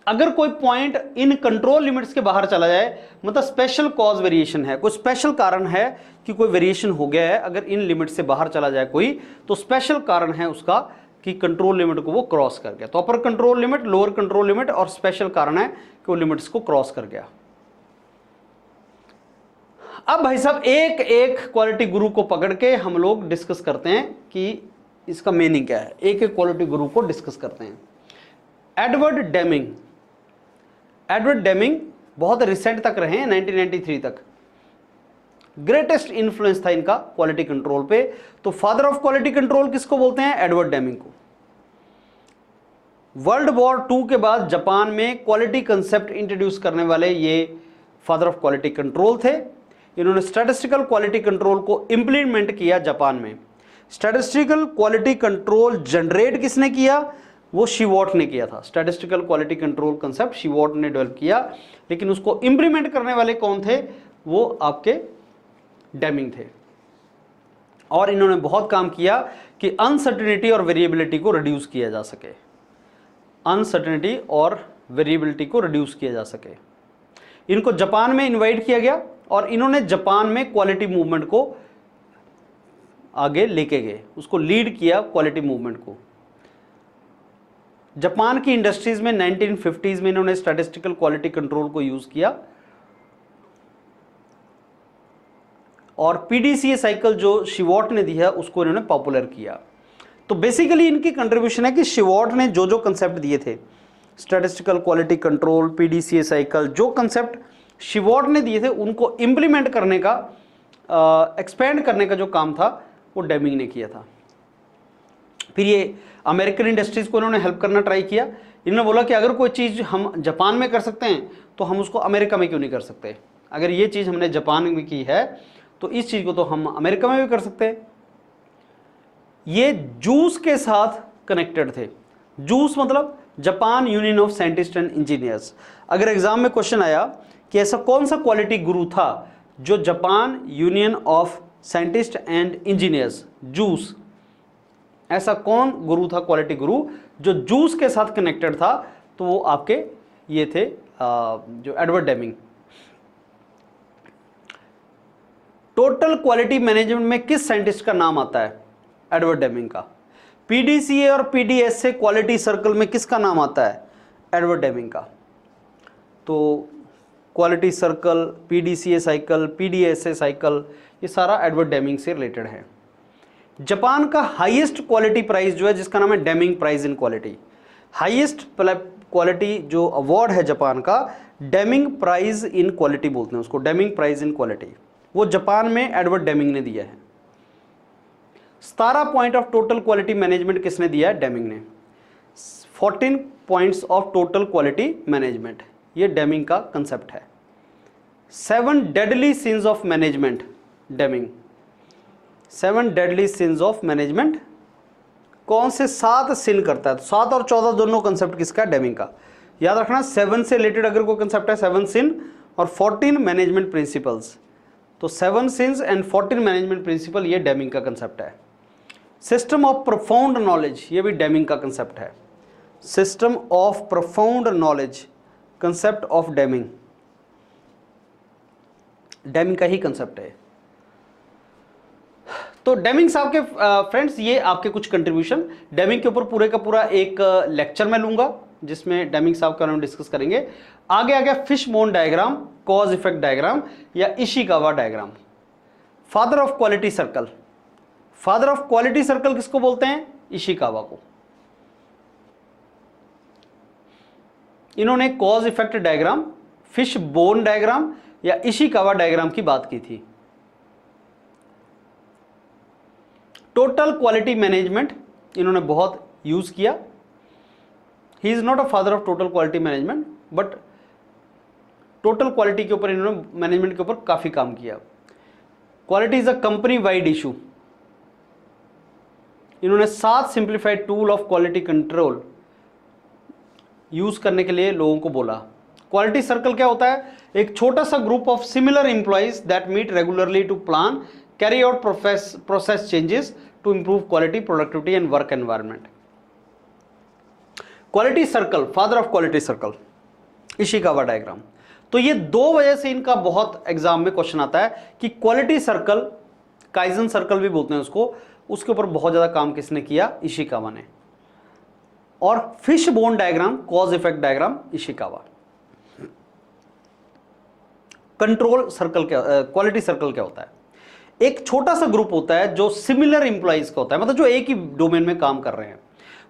S1: अगर कोई पॉइंट इन कंट्रोल लिमिट्स के बाहर चला जाए, मतलब स्पेशल कॉज वेरिएशन है, कोई स्पेशल कारण है कि कोई वेरिएशन हो गया है, अगर इन लिमिट से बाहर चला जाए कोई, तो स्पेशल कारण है उसका कि कंट्रोल लिमिट को वो क्रॉस कर गया। तो upper control limit, lower control limit, और स्पेशल कारण है कि वो लिमिट्स को क्रॉस कर गया। अब भाई साहब एक एक क्वालिटी गुरु को पकड़ के हम लोग डिस्कस करते हैं कि इसका मीनिंग क्या है। एक एक क्वालिटी गुरु को डिस्कस करते हैं। एडवर्ड डेमिंग, एडवर्ड डेमिंग बहुत रिसेंट तक रहे हैं, 1993 तक। ग्रेटेस्ट इन्फ्लुएंस था इनका क्वालिटी कंट्रोल पे। तो फादर ऑफ क्वालिटी कंट्रोल किसको बोलते हैं? एडवर्ड डेमिंग को। वर्ल्ड वॉर 2 के बाद जापान में क्वालिटी कंसेप्ट इंट्रोड्यूस करने वाले ये फादर ऑफ क्वालिटी कंट्रोल थे। इन्होंने स्टैटिस्टिकल क्वालिटी कंट्रोल को इंप्लीमेंट किया जापान में। स्टैटिस्टिकल क्वालिटी कंट्रोल जनरेट किसने किया? वो शिवॉट ने किया था। स्टैटिस्टिकल क्वालिटी कंट्रोल कंसेप्ट शिवॉट ने डेवलप किया, लेकिन उसको इंप्लीमेंट करने वाले कौन थे? वो आपके डेमिंग थे। और इन्होंने बहुत काम किया कि अनसर्टेनिटी और वेरिएबिलिटी को रिड्यूस किया जा सके। अनसर्टेनिटी और वेरिएबिलिटी को रिड्यूस किया जा सके। इनको जापान में इनवाइट किया गया और इन्होंने जापान में क्वालिटी मूवमेंट को आगे लेके गए, उसको लीड किया क्वालिटी मूवमेंट को। जापान की इंडस्ट्रीज में 1950s में इन्होंने स्टैटिस्टिकल क्वालिटी कंट्रोल को यूज किया और पीडीसीए साइकिल जो शिवॉर्ट ने दिया उसको इन्होंने पॉपुलर किया। तो बेसिकली इनकी कंट्रीब्यूशन है कि शिवॉर्ट ने जो जो कंसेप्ट दिए थे, statistical quality control, PDCA cycle, जो कंसेप्ट शिवॉर्ट ने दिए थे उनको इंप्लीमेंट करने का, एक्सपेंड करने का जो काम था वो डेमिंग ने किया था। फिर ये अमेरिकन इंडस्ट्रीज को इन्होंने हेल्प करना ट्राई किया। इन्होंने बोला कि अगर कोई चीज़ हम जापान में कर सकते हैं तो हम उसको अमेरिका में क्यों नहीं कर सकते। अगर ये चीज़ हमने जापान में की है तो इस चीज़ को तो हम अमेरिका में भी कर सकते हैं। ये जूस के साथ कनेक्टेड थे। जूस मतलब Japan union of scientist and engineers. अगर एग्जाम में क्वेश्चन आया कि ऐसा कौन सा क्वालिटी गुरु था जो Japan union of scientist and engineers, juice, ऐसा कौन गुरु था, क्वालिटी गुरु जो जूस के साथ कनेक्टेड था, तो वो आपके ये थे जो Edward Deming. Total quality management में किस साइंटिस्ट का नाम आता है? एडवर्ड डेमिंग का। पीडीसीए और पीडीएसए क्वालिटी सर्कल में किसका नाम आता है? एडवर्ड डेमिंग का। तो quality circle, PDCA cycle, PDSA cycle, ये सारा एडवर्ड डेमिंग से रिलेटेड है। जापान का हाईएस्ट क्वालिटी प्राइज जो है जिसका नाम है Deming prize in quality, highest quality जो अवार्ड है जापान का, डेमिंग प्राइज इन क्वालिटी बोलते हैं उसको, डेमिंग प्राइज इन क्वालिटी, वो जापान में एडवर्ड डेमिंग ने दिया है। 17 point of total quality management किसने दिया है? डेमिंग ने। 14 points of total quality management, ये डेमिंग का कंसेप्ट है। 7 deadly since of management, Deming. 7 deadly since of management, कौन से 7 सिन करता है? तो 7 और 14 दोनों कंसेप्ट किसका? डेमिंग का। याद रखना 7 से रिलेटेड अगर कोई कंसेप्ट है, 7 सिन और 14 मैनेजमेंट प्रिंसिपल्स, तो 7 सिंस एंड 14 मैनेजमेंट प्रिंसिपल, ये डेमिंग का कंसेप्ट है। सिस्टम ऑफ प्रोफाउंड नॉलेज, ये भी डेमिंग का कंसेप्ट है। System of profound knowledge, concept of Deming, Deming का ही कंसेप्ट है। तो डेमिंग साहब के फ्रेंड्स, ये आपके कुछ कंट्रीब्यूशन, डेमिंग के ऊपर पूरे का पूरा एक लेक्चर मैं लूंगा जिसमें डेमिंग साहब का हम डिस्कस करेंगे। आगे आ गया fish bone diagram, cause effect diagram या Ishikawa diagram. Father of quality circle, father of quality circle किसको बोलते हैं? इशिकावा को। इन्होंने cause effect diagram, fish bone diagram या इशिकावा डायग्राम की बात की थी। टोटल क्वालिटी मैनेजमेंट इन्होंने बहुत यूज किया। He is not a father of total quality management, but total quality के ऊपर इन्होंने, मैनेजमेंट के ऊपर काफी काम किया। Quality is a company wide issue, इन्होंने 7 simplified tool of quality control use करने के लिए लोगों को बोला। क्वालिटी सर्कल क्या होता है? एक छोटा सा group of similar employees that meet regularly to plan, carry out process changes to improve quality, productivity and work environment. Quality circle, father of quality circle, Ishikawa diagram. तो ये 2 वजह से इनका बहुत एग्जाम में क्वेश्चन आता है कि क्वालिटी सर्कल, काइजन सर्कल भी बोलते हैं उसको, उसके ऊपर बहुत ज्यादा काम किसने किया? इशिकावा ने। और fish bone diagram, cause effect diagram, Ishikawa. Control circle क्या, क्वालिटी सर्कल क्या होता है? एक छोटा सा ग्रुप होता है जो सिमिलर एम्प्लॉइज का होता है, मतलब जो एक ही डोमेन में काम कर रहे हैं,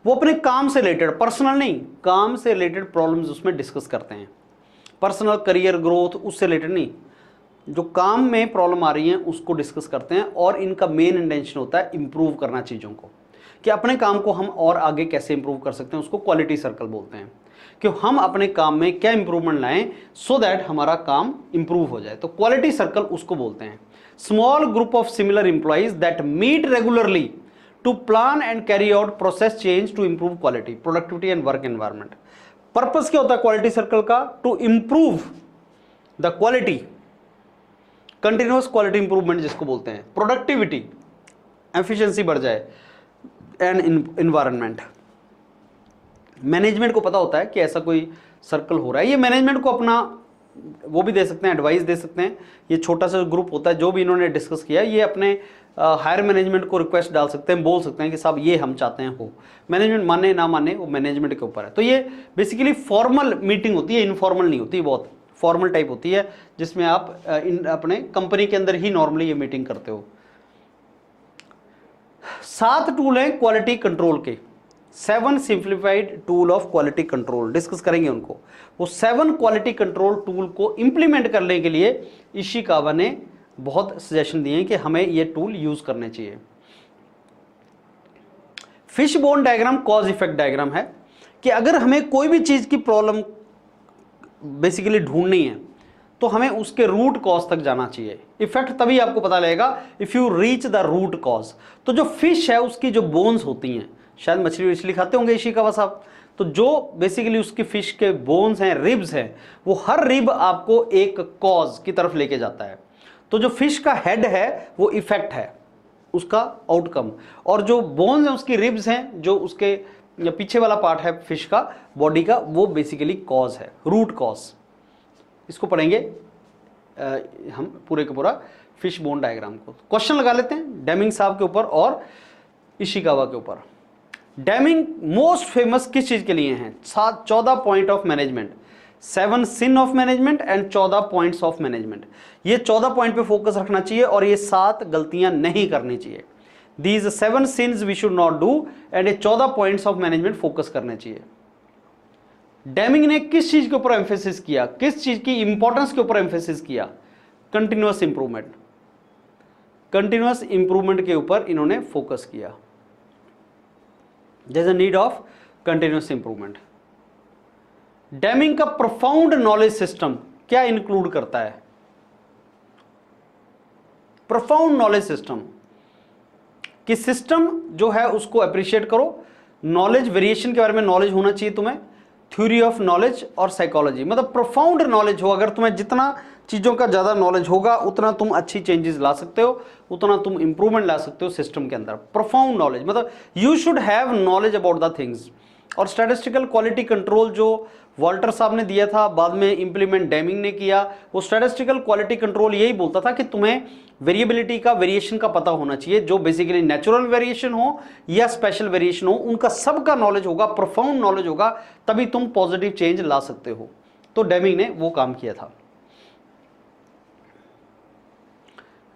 S1: वो अपने काम से रिलेटेड, पर्सनल नहीं, काम से रिलेटेड प्रॉब्लम्स उसमें डिस्कस करते हैं। पर्सनल करियर ग्रोथ उससे रिलेटेड नहीं, जो काम में प्रॉब्लम आ रही है उसको डिस्कस करते हैं। और इनका मेन इंटेंशन होता है इंप्रूव करना चीज़ों को, कि अपने काम को हम और आगे कैसे इंप्रूव कर सकते हैं, उसको क्वालिटी सर्कल बोलते हैं। कि हम अपने काम में क्या इंप्रूवमेंट लाएं सो दैट हमारा काम इंप्रूव हो जाए, तो क्वालिटी सर्कल उसको बोलते हैं। Small group of similar employees that meet regularly to plan and carry out process change to improve quality, productivity and work environment. Purpose क्या होता है क्वालिटी सर्कल का? To improve the quality, continuous quality improvement जिसको बोलते हैं, productivity, efficiency बढ़ जाए, and environment. Management को पता होता है कि ऐसा कोई सर्कल हो रहा है। ये मैनेजमेंट को अपना वो भी दे सकते हैं, एडवाइस दे सकते हैं। ये छोटा सा ग्रुप होता है जो भी इन्होंने डिस्कस किया, ये अपने हायर मैनेजमेंट को रिक्वेस्ट डाल सकते हैं, बोल सकते हैं कि साहब ये हम चाहते हैं हो। मैनेजमेंट माने ना माने वो मैनेजमेंट के ऊपर है। तो ये बेसिकली फॉर्मल मीटिंग होती है, इनफॉर्मल नहीं होती, बहुत फॉर्मल टाइप होती है, जिसमें आप अपने कंपनी के अंदर ही नॉर्मली ये मीटिंग करते हो। 7 टूल हैं क्वालिटी कंट्रोल के, 7 simplified tool of quality control, discuss करेंगे उनको। वो 7 क्वालिटी कंट्रोल टूल को इंप्लीमेंट करने के लिए इशिकावा ने बहुत सजेशन दिए हैं कि हमें ये टूल यूज करने चाहिए। Fish bone diagram cause effect diagram है कि अगर हमें कोई भी चीज की प्रॉब्लम बेसिकली ढूंढनी है तो हमें उसके रूट कॉज तक जाना चाहिए। इफेक्ट तभी आपको पता लगेगा if you reach the root cause. तो जो फिश है उसकी जो बोन्स होती हैं, शायद मछली वछली खाते होंगे इशिकावा साहब, तो जो बेसिकली उसकी फिश के बोन्स हैं, रिब्स हैं, वो हर रिब आपको एक कॉज की तरफ लेके जाता है। तो जो फिश का हेड है वो इफेक्ट है, उसका आउटकम, और जो बोन्स हैं उसकी रिब्स हैं, जो उसके पीछे वाला पार्ट है फिश का बॉडी का, वो बेसिकली कॉज है, रूट कॉज। इसको पढ़ेंगे हम पूरे का पूरा फिश बोन डायग्राम को। क्वेश्चन लगा लेते हैं डेमिंग साहब के ऊपर और इशिकावा के ऊपर। डेमिंग मोस्ट फेमस किस चीज के लिए हैं? 14 point of management, 7 sin of management and 14 points of management. ये 14 पॉइंट पे फोकस रखना चाहिए और ये 7 गलतियां नहीं करनी चाहिए। These 7 sins we should not do and ये 14 पॉइंट्स ऑफ मैनेजमेंट फोकस करने चाहिए। डेमिंग ने किस चीज के ऊपर एम्फेसिस किया, किस चीज की इंपॉर्टेंस के ऊपर एम्फेसिस किया? कंटिन्यूअस इंप्रूवमेंट, कंटिन्यूअस इंप्रूवमेंट के ऊपर इन्होंने फोकस किया। There is a need of continuous improvement. Deming का प्रोफाउंड नॉलेज सिस्टम क्या इंक्लूड करता है? प्रोफाउंड नॉलेज सिस्टम कि सिस्टम जो है उसको अप्रिशिएट करो, नॉलेज वेरिएशन के बारे में नॉलेज होना चाहिए तुम्हें, थ्योरी ऑफ नॉलेज और साइकोलॉजी, मतलब प्रोफाउंड नॉलेज हो। अगर तुम्हें जितना चीज़ों का ज़्यादा नॉलेज होगा उतना तुम अच्छी चेंजेस ला सकते हो, उतना तुम इंप्रूवमेंट ला सकते हो सिस्टम के अंदर। प्रोफाउंड नॉलेज मतलब you should have knowledge about the things. और स्टैटिस्टिकल क्वालिटी कंट्रोल जो वॉल्टर साहब ने दिया था, बाद में इंप्लीमेंट डेमिंग ने किया, वो स्टैटिस्टिकल क्वालिटी कंट्रोल यही बोलता था कि तुम्हें वेरिएबिलिटी का, वेरिएशन का पता होना चाहिए, जो बेसिकली नेचुरल वेरिएशन हो या स्पेशल वेरिएशन हो, उनका सबका नॉलेज होगा, प्रोफाउंड नॉलेज होगा, तभी तुम पॉजिटिव चेंज ला सकते हो। तो डेमिंग ने वो काम किया था।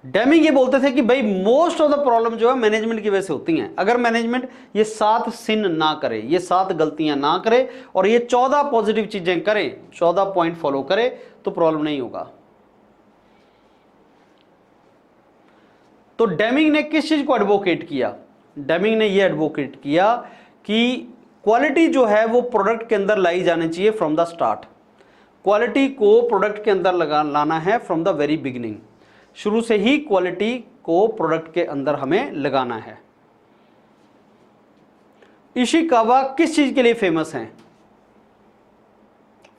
S1: डेमिंग ये बोलते थे कि भाई मोस्ट ऑफ द प्रॉब्लम जो है मैनेजमेंट की वजह से होती हैं। अगर मैनेजमेंट ये 7 सिन ना करे, ये 7 गलतियां ना करे और ये 14 पॉजिटिव चीजें करे, 14 पॉइंट फॉलो करे, तो प्रॉब्लम नहीं होगा। तो डेमिंग ने किस चीज को एडवोकेट किया? डेमिंग ने ये एडवोकेट किया कि क्वालिटी जो है वो प्रोडक्ट के अंदर लाई जानी चाहिए फ्रॉम द स्टार्ट। क्वालिटी को प्रोडक्ट के अंदर लाना है फ्रॉम द वेरी बिगिनिंग। शुरू से ही क्वालिटी को प्रोडक्ट के अंदर हमें लगाना है। इशिकावा किस चीज के लिए फेमस हैं?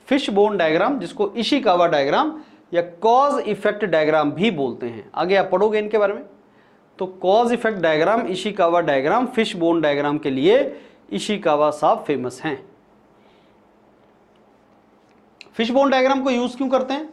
S1: फिश बोन डायग्राम, जिसको इशिकावा डायग्राम या कॉज इफेक्ट डायग्राम भी बोलते हैं। आगे आप पढ़ोगे इनके बारे में। तो cause effect diagram, Ishikawa diagram, fish bone diagram के लिए इशिकावा साहब फेमस हैं। फिश बोन डायग्राम को यूज क्यों करते हैं?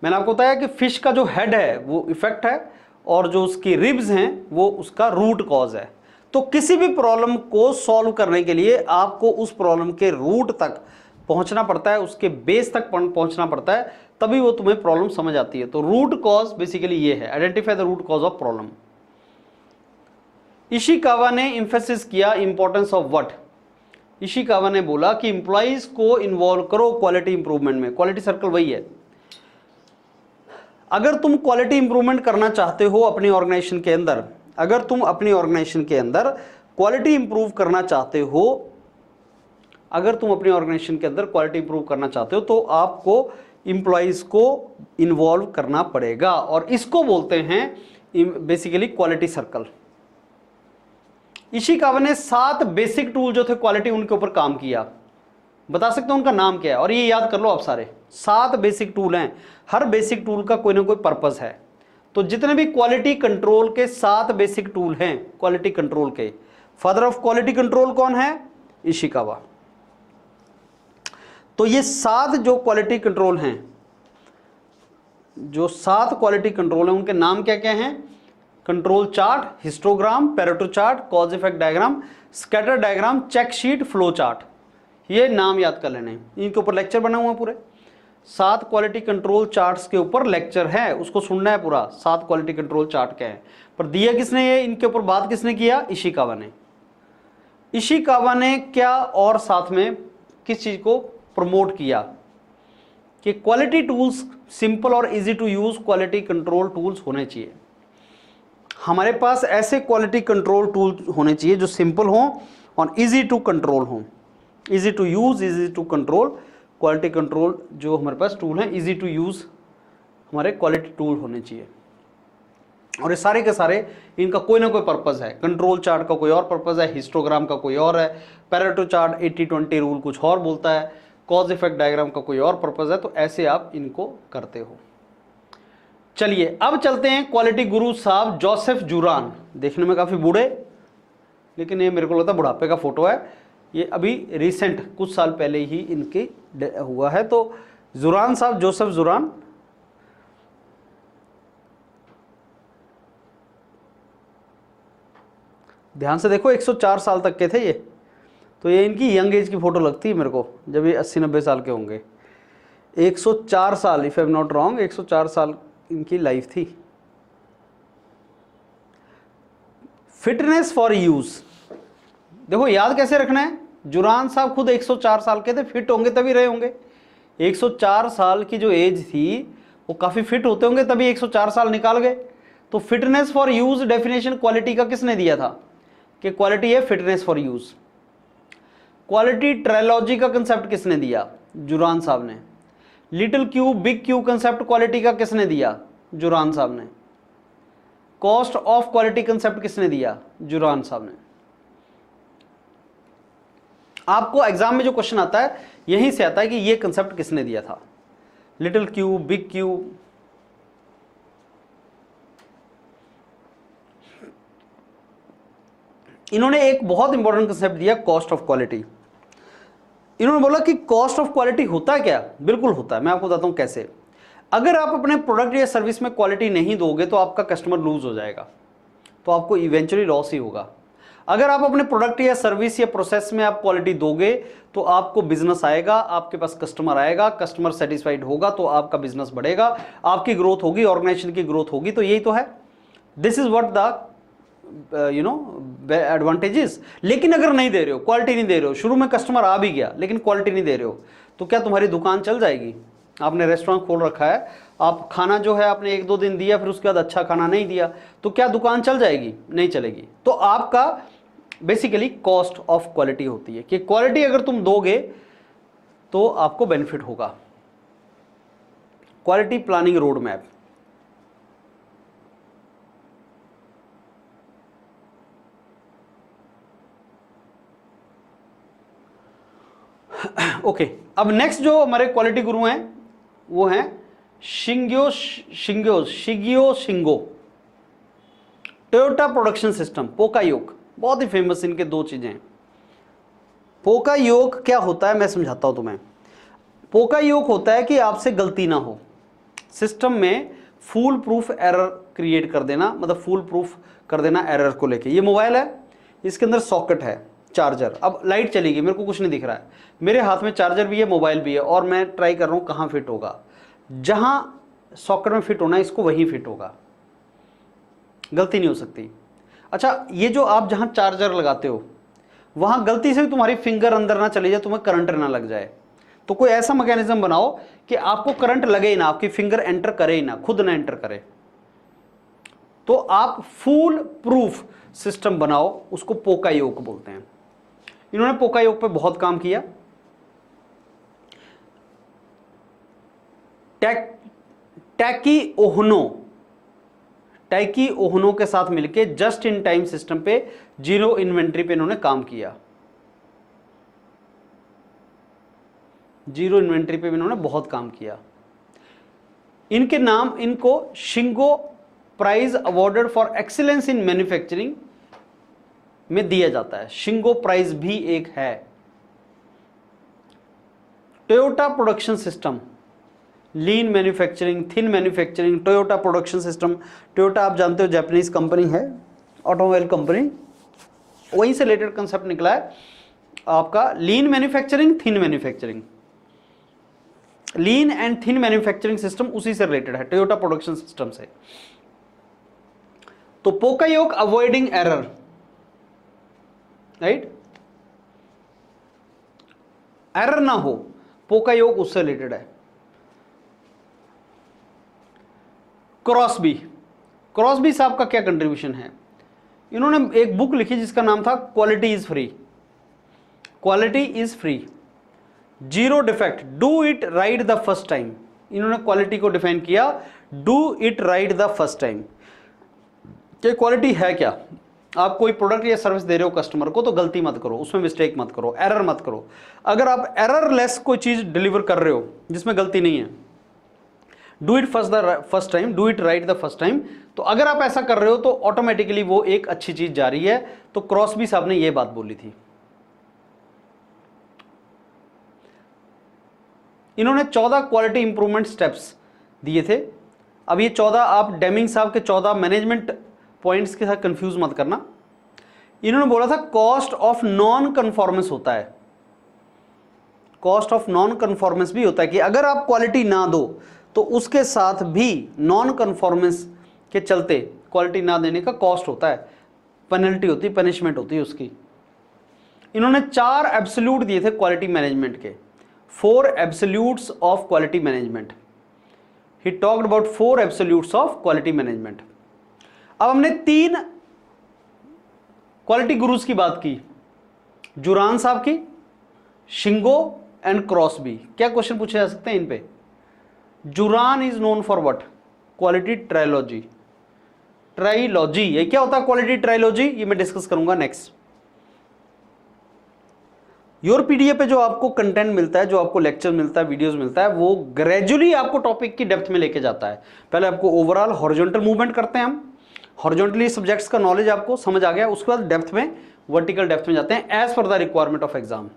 S1: मैंने आपको बताया कि फिश का जो हेड है वो इफेक्ट है और जो उसकी रिब्स हैं वो उसका रूट कॉज है। तो किसी भी प्रॉब्लम को सॉल्व करने के लिए आपको उस प्रॉब्लम के रूट तक पहुंचना पड़ता है, उसके बेस तक पहुंचना पड़ता है, तभी वो तुम्हें प्रॉब्लम समझ आती है। तो रूट कॉज बेसिकली ये है, identify the root cause of problem. Ishikawa ने एम्फेसिस किया इंपॉर्टेंस ऑफ व्हाट? इशिकावा ने बोला कि इंप्लॉइज को इन्वॉल्व करो क्वालिटी इंप्रूवमेंट में। क्वालिटी सर्कल वही है। अगर तुम क्वालिटी इंप्रूवमेंट करना चाहते हो अपनी ऑर्गेनाइजेशन के अंदर, अगर तुम अपनी ऑर्गेनाइजेशन के अंदर क्वालिटी इंप्रूव करना चाहते हो, अगर तुम अपनी ऑर्गेनाइजेशन के अंदर क्वालिटी इंप्रूव करना चाहते हो तो आपको इंप्लॉइज को इन्वॉल्व करना पड़ेगा और इसको बोलते हैं बेसिकली क्वालिटी सर्कल। इशिकावा ने 7 बेसिक टूल जो थे क्वालिटी, उनके ऊपर काम किया। बता सकते हो उनका नाम क्या है? और ये याद कर लो आप सारे, 7 बेसिक टूल हैं। हर बेसिक टूल का कोई ना कोई पर्पस है। तो जितने भी क्वालिटी कंट्रोल के 7 बेसिक टूल हैं क्वालिटी कंट्रोल के, फादर ऑफ क्वालिटी कंट्रोल कौन है? इशिकावा। तो ये 7 जो क्वालिटी कंट्रोल हैं, जो 7 क्वालिटी कंट्रोल हैं, उनके नाम क्या क्या हैं? Control chart, histogram, Pareto chart, cause effect diagram, scatter diagram, check sheet, flow chart. ये नाम याद कर लेने, इनके ऊपर लेक्चर बना हुआ है पूरे। 7 क्वालिटी कंट्रोल चार्ट्स के ऊपर लेक्चर है, उसको सुनना है पूरा। 7 क्वालिटी कंट्रोल चार्ट क्या है, पर दिया किसने ये, इनके ऊपर बात किसने किया? इशिकावा ने। इशिकावा ने क्या और साथ में किस चीज को प्रमोट किया कि क्वालिटी टूल्स सिंपल और easy to use quality control tools होने चाहिए। हमारे पास ऐसे क्वालिटी कंट्रोल टूल होने चाहिए जो सिंपल हों और इजी टू कंट्रोल हों, easy to use, easy to control. Quality control जो हमारे पास टूल हैं, इजी टू यूज हमारे क्वालिटी टूल होने चाहिए। और ये सारे के सारे इनका कोई ना कोई पर्पस है। कंट्रोल चार्ट का कोई और पर्पस है, हिस्टोग्राम का कोई और है, पेरेटो चार्ट 80-20 रूल कुछ और बोलता है, कॉज इफेक्ट डायग्राम का कोई और पर्पस है। तो ऐसे आप इनको करते हो। चलिए अब चलते हैं क्वालिटी गुरु साहब जोसेफ जुरान। देखने में काफी बूढ़े, लेकिन ये मेरे को लगता है बुढ़ापे का फोटो है। ये अभी रिसेंट कुछ साल पहले ही इनकी हुआ है। तो जुरान साहब, जोसेफ जुरान, ध्यान से देखो 104 साल तक के थे ये। तो ये इनकी यंग एज की फोटो लगती है मेरे को, जब ये 80-90 साल के होंगे। 104 साल, if I am not wrong, 104 साल इनकी लाइफ थी। फिटनेस फॉर यूज, देखो याद कैसे रखना है। जुरान साहब खुद 104 साल के थे, फिट होंगे तभी रहे होंगे। 104 साल की जो एज थी वो काफी फिट होते होंगे, तभी 104 साल निकाल गए। तो fitness for use definition quality का किसने दिया था कि क्वालिटी है fitness for use. Quality trilogy का कंसेप्ट किसने दिया? जुरान साहब ने। Little Q big Q concept quality का किसने दिया? जुरान साहब ने। कॉस्ट ऑफ क्वालिटी कंसेप्ट किसने दिया? जुरान साहब ने। आपको एग्जाम में जो क्वेश्चन आता है यहीं से आता है कि ये कंसेप्ट किसने दिया था। लिटिल क्यू, बिग क्यू, इन्होंने एक बहुत इंपॉर्टेंट कंसेप्ट दिया, कॉस्ट ऑफ क्वालिटी। इन्होंने बोला कि कॉस्ट ऑफ क्वालिटी होता क्या? बिल्कुल होता है, मैं आपको बताता हूं कैसे। अगर आप अपने प्रोडक्ट या सर्विस में क्वालिटी नहीं दोगे तो आपका कस्टमर लूज हो जाएगा, तो आपको इवेंचुअली लॉस ही होगा। अगर आप अपने प्रोडक्ट या सर्विस या प्रोसेस में आप क्वालिटी दोगे तो आपको बिजनेस आएगा, आपके पास कस्टमर आएगा, कस्टमर सेटिस्फाइड होगा तो आपका बिजनेस बढ़ेगा, आपकी ग्रोथ होगी, ऑर्गेनाइजेशन की ग्रोथ होगी। तो यही तो है, this is what the advantages. लेकिन अगर नहीं दे रहे हो, क्वालिटी नहीं दे रहे हो, शुरू में कस्टमर आ भी गया लेकिन क्वालिटी नहीं दे रहे हो, तो क्या तुम्हारी दुकान चल जाएगी? आपने रेस्टोरेंट खोल रखा है, आप खाना जो है आपने 1-2 दिन दिया, फिर उसके बाद अच्छा खाना नहीं दिया, तो क्या दुकान चल जाएगी? नहीं चलेगी। तो आपका बेसिकली कॉस्ट ऑफ क्वालिटी होती है कि क्वालिटी अगर तुम दोगे तो आपको बेनिफिट होगा। Quality planning road map, okay. अब नेक्स्ट जो हमारे क्वालिटी गुरु हैं वो हैं शिंग्यो शिंगो। टोयोटा प्रोडक्शन सिस्टम, पोकायोक, बहुत ही फेमस इनके 2 चीजें हैं। पोकायोक क्या होता है मैं समझाता हूं तुम्हें। पोकायोक होता है कि आपसे गलती ना हो, सिस्टम में फूल प्रूफ एरर क्रिएट कर देना, मतलब फूल प्रूफ कर देना एरर को लेके। ये मोबाइल है, इसके अंदर सॉकेट है, चार्जर। अब लाइट चली गई, मेरे को कुछ नहीं दिख रहा है, मेरे हाथ में चार्जर भी है, मोबाइल भी है, और मैं ट्राई कर रहा हूं कहां फिट होगा। जहां सॉकेट में फिट होना है इसको वहीं फिट होगा, गलती नहीं हो सकती। अच्छा, ये जो आप जहां चार्जर लगाते हो वहां गलती से भी तुम्हारी फिंगर अंदर ना चली जाए, तुम्हें करंट ना लग जाए, तो कोई ऐसा मैकेनिज्म बनाओ कि आपको करंट लगे ही ना, आपकी फिंगर एंटर करे ही ना, खुद ना एंटर करे। तो आप फूल प्रूफ सिस्टम बनाओ, उसको पोकायोक बोलते हैं। इन्होंने पोकायोक पे बहुत काम किया। टैकी ओहनो के साथ मिलके जस्ट इन टाइम सिस्टम पे, जीरो इन्वेंट्री पे इन्होंने काम किया। जीरो इन्वेंट्री पे भी इन्होंने बहुत काम किया। इनके नाम, इनको Shingo prize awarded for excellence in manufacturing में दिया जाता है। शिंगो प्राइज भी एक है। Toyota production system, lean manufacturing, thin manufacturing, Toyota production system. Toyota आप जानते हो जापानीज कंपनी है, ऑटोमोबाइल कंपनी, वहीं से रिलेटेड कंसेप्ट निकला है आपका lean manufacturing, thin manufacturing. Lean and thin manufacturing system उसी से रिलेटेड है, टोयोटा प्रोडक्शन सिस्टम से। तो poka yoke avoiding error, right, error ना हो, पोकायोक उससे रिलेटेड है। क्रॉसबी, क्रॉसबी साहब का क्या कंट्रीब्यूशन है? इन्होंने एक बुक लिखी जिसका नाम था quality is free, quality is free, zero defect, do it right the first time. इन्होंने क्वालिटी को डिफाइन किया, do it right the first time. कि क्वालिटी है क्या? आप कोई प्रोडक्ट या सर्विस दे रहे हो कस्टमर को तो गलती मत करो, उसमें मिस्टेक मत करो, एरर मत करो। अगर आप एरर लेस कोई चीज डिलीवर कर रहे हो जिसमें गलती नहीं है, do it first time, do it right the first time, तो अगर आप ऐसा कर रहे हो तो ऑटोमेटिकली वो एक अच्छी चीज जा रही है। तो क्रॉसबी साहब ने ये बात बोली थी। इन्होंने 14 क्वालिटी इंप्रूवमेंट स्टेप्स दिए थे। अब ये 14 आप डेमिंग साहब के 14 मैनेजमेंट पॉइंट्स के साथ कंफ्यूज मत करना। इन्होंने बोला था कॉस्ट ऑफ नॉन कन्फॉर्मेंस होता है, कॉस्ट ऑफ नॉन कन्फॉर्मेंस भी होता है कि अगर आप क्वालिटी ना दो तो उसके साथ भी नॉन कन्फॉर्मेंस के चलते क्वालिटी ना देने का कॉस्ट होता है, पेनल्टी होती है, पनिशमेंट होती है उसकी। इन्होंने 4 एब्सोल्यूट दिए थे क्वालिटी मैनेजमेंट के, 4 absolutes of quality management. He talked about 4 absolutes of quality management. अब हमने 3 क्वालिटी गुरुज की बात की, जुरान साहब की, शिंगो एंड क्रॉसबी। क्या क्वेश्चन पूछे जा सकते हैं इन पे? Juran is known for what? Quality trilogy, trilogy, ये क्या होता है क्वालिटी ट्रायोलॉजी? ये मैं डिस्कस करूंगा नेक्स्ट। योर पीडीएफ पे जो आपको कंटेंट मिलता है, जो आपको लेक्चर मिलता है, वीडियोस मिलता है, वो ग्रेजुअली आपको टॉपिक की डेप्थ में लेके जाता है। पहले आपको ओवरऑल हॉरिजॉन्टल मूवमेंट करते हैं हम, हॉरिजॉन्टली सब्जेक्ट्स का नॉलेज आपको समझ आ गया, उसके बाद डेप्थ में, वर्टिकल डेप्थ में जाते हैं as per the requirement of exam.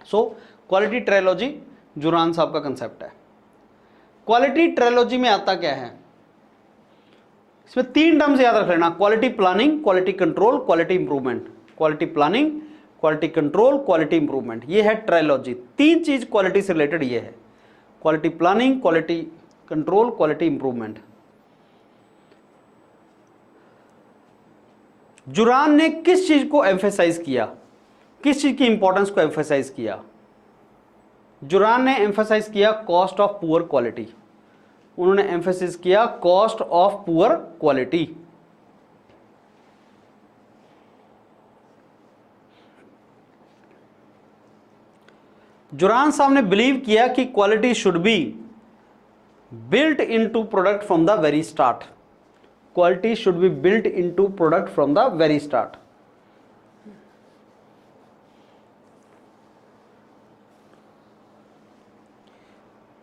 S1: So quality trilogy Juran साहब का कंसेप्ट है। क्वालिटी ट्रायोलॉजी में आता क्या है? इसमें 3 टर्म्स याद रख लेना, quality planning, quality control, quality improvement. Quality planning, quality control, quality improvement, ये है ट्रायोलॉजी। 3 चीज क्वालिटी से रिलेटेड ये है, quality planning, quality control, quality improvement. Juran ने किस चीज को एम्फेसाइज किया, किस चीज की इंपॉर्टेंस को एम्फेसाइज किया? जुरान ने एम्फेसाइज किया कॉस्ट ऑफ पुअर क्वालिटी। उन्होंने एम्फेसिस किया कॉस्ट ऑफ पुअर क्वालिटी। जुरान साहब ने बिलीव किया कि quality should be built into product from the very start. Quality should be built into product from the very start.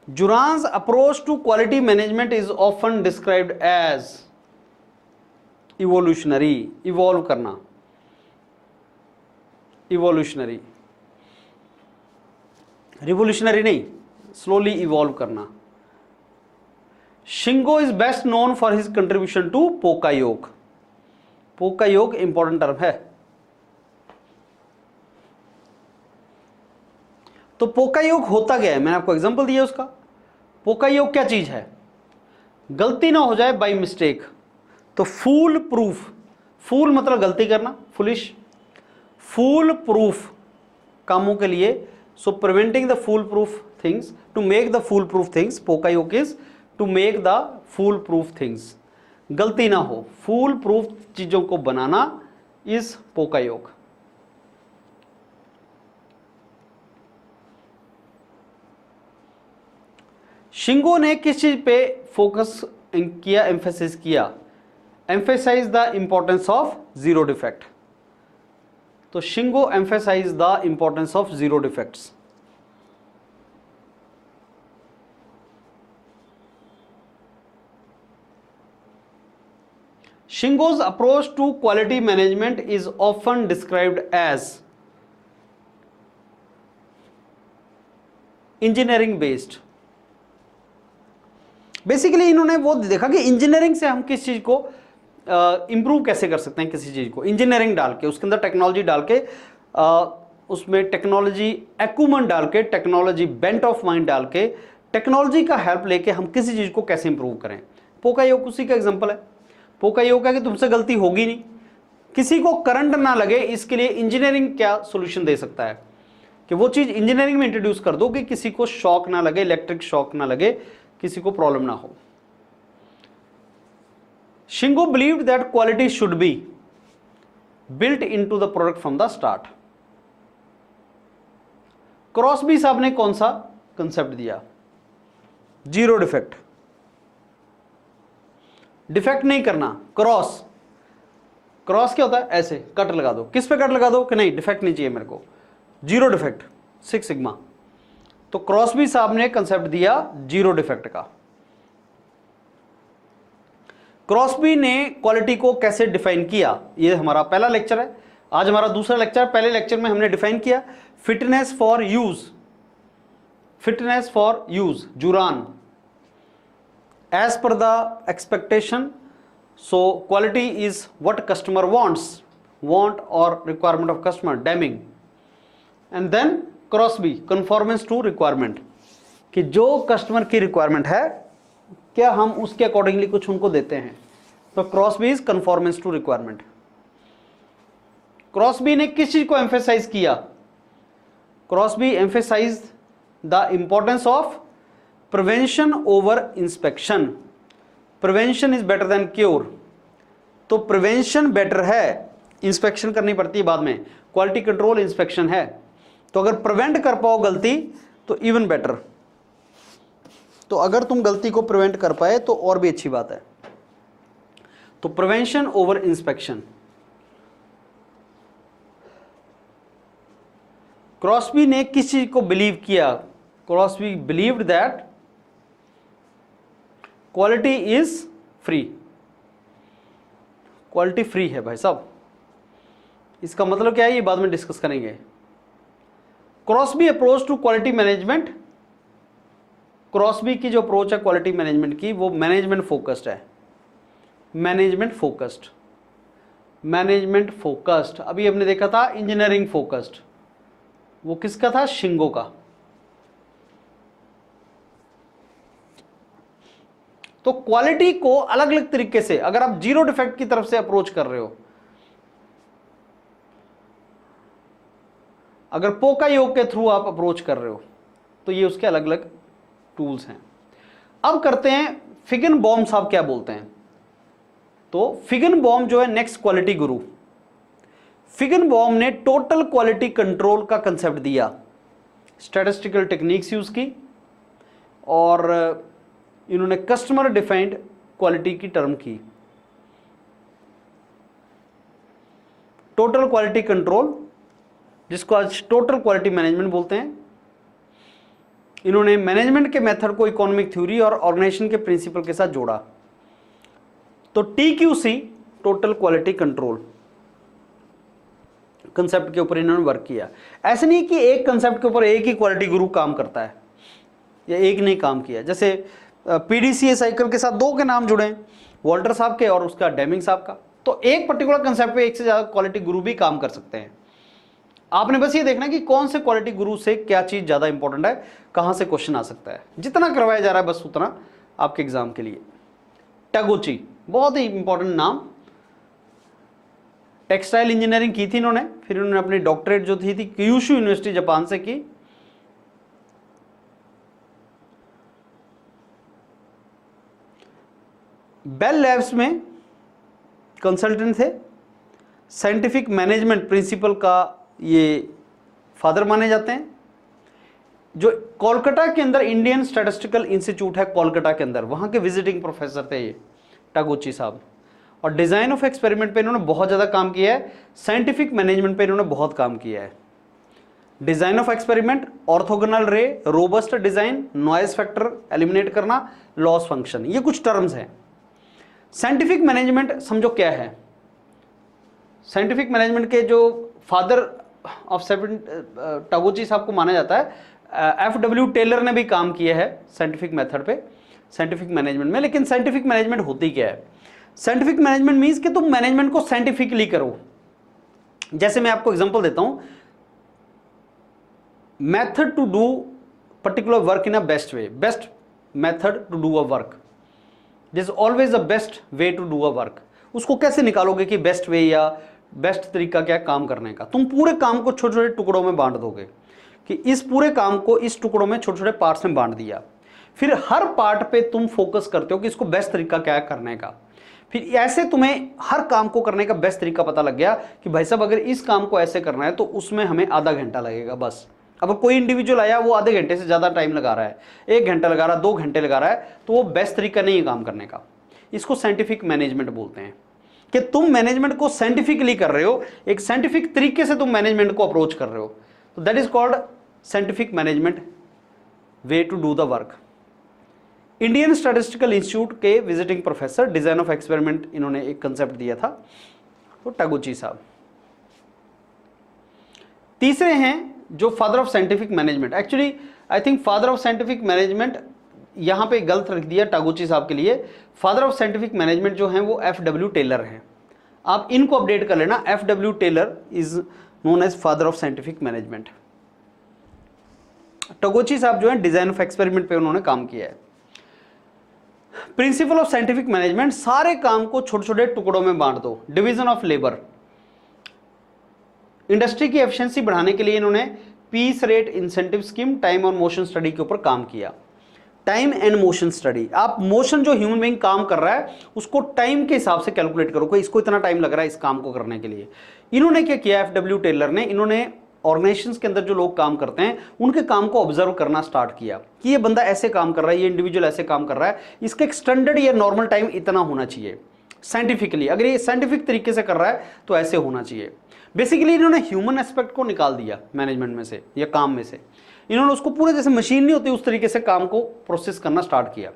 S1: Juran's approach to quality management is often described as evolutionary, evolve करना, evolutionary, revolutionary नहीं, slowly evolve करना। Shingo is best known for his contribution to Pokayoke. Pokayoke important term है। तो पोकायोग होता क्या है? मैंने आपको एग्जांपल दिया उसका। पोकायोग क्या चीज है? गलती ना हो जाए बाय मिस्टेक। तो फूल प्रूफ, फूल मतलब गलती करना, फुलिश, फूल प्रूफ कामों के लिए, so preventing the fool proof things, to make the fool proof things, pokayoke is to make the fool proof things. गलती ना हो, फूल प्रूफ चीजों को बनाना इज पोकायोग। शिंगो ने किस चीज पे फोकस किया, एम्फेसिस किया? Emphasise the importance of zero defect. तो Shingo emphasise the importance of zero defects. Shingo's approach to quality management is often described as engineering based. Basically इन्होंने वो देखा कि इंजीनियरिंग से हम किस चीज को इंप्रूव कैसे कर सकते हैं, किसी चीज को इंजीनियरिंग डाल के, उसके अंदर टेक्नोलॉजी डाल के, उसमें टेक्नोलॉजी एक्यूमेंट डाल के, टेक्नोलॉजी बेंट ऑफ माइंड डाल के, टेक्नोलॉजी का हेल्प लेके हम किसी चीज को कैसे इंप्रूव करें। पोका योग उसी का एग्जांपल है। पोका योग है कि तुमसे गलती होगी नहीं, किसी को करंट ना लगे, इसके लिए इंजीनियरिंग क्या सोल्यूशन दे सकता है कि वो चीज इंजीनियरिंग में इंट्रोड्यूस कर दो कि किसी को शॉक ना लगे, इलेक्ट्रिक शॉक ना लगे, किसी को प्रॉब्लम ना हो। Shingo believed that quality should be built into the product from the start. Crosby साहब ने कौन सा कंसेप्ट दिया? Zero defect. डिफेक्ट नहीं करना, क्रॉस। क्रॉस क्या होता है? ऐसे कट लगा दो। किस पे कट लगा दो कि नहीं डिफेक्ट नहीं चाहिए मेरे को, जीरो डिफेक्ट, 6 सिग्मा। तो क्रॉसबी साहब ने कंसेप्ट दिया जीरो डिफेक्ट का। क्रॉसबी ने क्वालिटी को कैसे डिफाइन किया, ये हमारा पहला लेक्चर है। आज हमारा दूसरा लेक्चर। पहले लेक्चर में हमने डिफाइन किया fitness for use, fitness for use, Juran, as per the expectation. So quality is what customer wants, want और requirement of customer, Deming. And then Crosby, conformance to requirement, कि जो customer की requirement है क्या हम उसके accordingly कुछ उनको देते हैं। तो Crosby is conformance to requirement. Crosby ने किस चीज को एम्फेसाइज किया? Crosby emphasize the importance of prevention over inspection. Prevention is better than cure. तो प्रिवेंशन बेटर है, इंस्पेक्शन करनी पड़ती है बाद में, क्वालिटी कंट्रोल इंस्पेक्शन है। तो अगर प्रिवेंट कर पाओ गलती तो इवन बेटर। तो अगर तुम गलती को प्रिवेंट कर पाए तो और भी अच्छी बात है। तो प्रिवेंशन ओवर इंस्पेक्शन। क्रॉसबी ने किस चीज को बिलीव किया? Crosby believed that quality is free. Quality free है भाई साहब। इसका मतलब क्या है ये बाद में डिस्कस करेंगे। Crosby approach to quality management. Crosby की जो अप्रोच है क्वालिटी मैनेजमेंट की, वो मैनेजमेंट फोकस्ड है। Management focused, management focused. अभी हमने देखा था इंजीनियरिंग फोकस्ड, वो किसका था? शिंगो का। तो क्वालिटी को अलग अलग तरीके से, अगर आप जीरो डिफेक्ट की तरफ से अप्रोच कर रहे हो, अगर पोका योग के थ्रू आप अप्रोच कर रहे हो, तो ये उसके अलग अलग टूल्स हैं। अब करते हैं फिगनबॉम साहब क्या बोलते हैं। तो फिगनबॉम जो है नेक्स्ट क्वालिटी गुरु, फिगनबॉम ने टोटल क्वालिटी कंट्रोल का कंसेप्ट दिया, स्टैटिस्टिकल टेक्निक्स यूज की, और इन्होंने कस्टमर डिफाइंड क्वालिटी की टर्म की। टोटल क्वालिटी कंट्रोल, जिसको आज टोटल क्वालिटी मैनेजमेंट बोलते हैं। इन्होंने मैनेजमेंट के मेथड को इकोनॉमिक थ्योरी और ऑर्गेनाइजेशन के प्रिंसिपल के साथ जोड़ा। तो TQC, total quality control concept के ऊपर इन्होंने वर्क किया। ऐसे नहीं कि एक कंसेप्ट के ऊपर एक ही क्वालिटी गुरु काम करता है या एक नहीं काम किया। जैसे PDCA साइकिल के साथ दो के नाम जुड़े, वॉल्टर साहब के और उसका डेमिंग साहब का। तो एक पर्टिकुलर कंसेप्ट पे एक से ज्यादा क्वालिटी गुरु भी काम कर सकते हैं। आपने बस ये देखना कि कौन से क्वालिटी गुरु से क्या चीज ज्यादा इंपॉर्टेंट है, कहां से क्वेश्चन आ सकता है। जितना करवाया जा रहा है बस उतना आपके एग्जाम के लिए। टगोची, बहुत ही इंपॉर्टेंट नाम। टेक्सटाइल इंजीनियरिंग की थी इन्होंने, फिर इन्होंने अपनी डॉक्टरेट जो थी क्यूशू यूनिवर्सिटी जापान से की। बेल लैब्स में कंसल्टेंट थे। साइंटिफिक मैनेजमेंट प्रिंसिपल का ये फादर माने जाते हैं। जो कोलकाता के अंदर इंडियन स्टैटिस्टिकल इंस्टीट्यूट है, कोलकाता के अंदर, वहां के विजिटिंग प्रोफेसर थे ये टागुची साहब। और डिजाइन ऑफ एक्सपेरिमेंट पे इन्होंने बहुत ज्यादा काम किया है। साइंटिफिक मैनेजमेंट पे इन्होंने बहुत काम किया है। डिजाइन ऑफ एक्सपेरिमेंट, ऑर्थोगोनल रे, robust design, noise factor eliminate करना, लॉस फंक्शन, ये कुछ टर्म्स हैं। साइंटिफिक मैनेजमेंट समझो क्या है। साइंटिफिक मैनेजमेंट के जो फादर ऑफ टागुची साहब को माना जाता है, FW टेलर ने भी काम किया है साइंटिफिक मेथड पे, साइंटिफिक मैनेजमेंट में। लेकिन साइंटिफिक मैनेजमेंट होती क्या है? साइंटिफिक मैनेजमेंट मीन्स कि तुम मैनेजमेंट को साइंटिफिकली करो। जैसे मैं आपको एग्जांपल देता हूं, method to do particular work in a best way, best method to do a work, this always the best way to do a work. उसको कैसे निकालोगे कि बेस्ट वे या बेस्ट तरीका क्या है काम करने का? तुम पूरे काम को छोटे छोटे टुकड़ों में बांट दोगे कि इस पूरे काम को इस टुकड़ों में छोटे छोटे पार्ट्स में बांट दिया, फिर हर पार्ट पे तुम फोकस करते हो कि इसको बेस्ट तरीका क्या है करने का। फिर ऐसे तुम्हें हर काम को करने का बेस्ट तरीका पता लग गया कि भाई साहब अगर इस काम को ऐसे करना है तो उसमें हमें आधा घंटा लगेगा बस। अब कोई इंडिविजुअल आया वो आधे घंटे से ज़्यादा टाइम लगा रहा है, 1 घंटा लगा रहा है, 2 घंटे लगा रहा है, तो वो बेस्ट तरीका नहीं है काम करने का। इसको साइंटिफिक मैनेजमेंट बोलते हैं कि तुम मैनेजमेंट को साइंटिफिकली कर रहे हो, एक साइंटिफिक तरीके से तुम मैनेजमेंट को अप्रोच कर रहे हो, तो that is called scientific management way to do the work. Indian statistical institute के visiting professor, design of experiment, इन्होंने एक कंसेप्ट दिया था, तो टागुची साहब। तीसरे हैं जो father of scientific management. Actually I think father of scientific management यहां पे गलत रख दिया टागुची साहब के लिए। फादर ऑफ साइंटिफिक मैनेजमेंट जो है वो FW टेलर हैं, आप इनको अपडेट कर लेना। FW Taylor is known as father of scientific management. Taguchi साहब जो है डिजाइन ऑफ एक्सपेरिमेंट पे उन्होंने काम किया है। प्रिंसिपल ऑफ साइंटिफिक मैनेजमेंट, सारे काम को छोटे छोटे टुकड़ों में बांट दो। डिवीजन ऑफ लेबर, इंडस्ट्री की एफिशिएंसी बढ़ाने के लिए इन्होंने piece rate incentive scheme, time और मोशन स्टडी के ऊपर काम किया। टाइम एंड मोशन स्टडी, आप मोशन जो ह्यूमन बीइंग काम कर रहा है उसको टाइम के हिसाब से कैलकुलेट करो कि इसको इतना टाइम लग रहा है इस काम को करने के लिए। इन्होंने क्या किया FW टेलर ने, इन्होंने ऑर्गेनाइजेशंस के अंदर जो लोग काम करते हैं उनके काम को ऑब्जर्व करना स्टार्ट किया कि ये बंदा ऐसे काम कर रहा है, ये इंडिविजुअल ऐसे काम कर रहा है, इसका एक स्टैंडर्ड या नॉर्मल टाइम इतना होना चाहिए साइंटिफिकली, अगर ये साइंटिफिक तरीके से कर रहा है तो ऐसे होना चाहिए। बेसिकली इन्होंने ह्यूमन एस्पेक्ट को निकाल दिया मैनेजमेंट में से या काम में से, इन्होंने उसको पूरे जैसे मशीन नहीं होती उस तरीके से काम को प्रोसेस करना स्टार्ट किया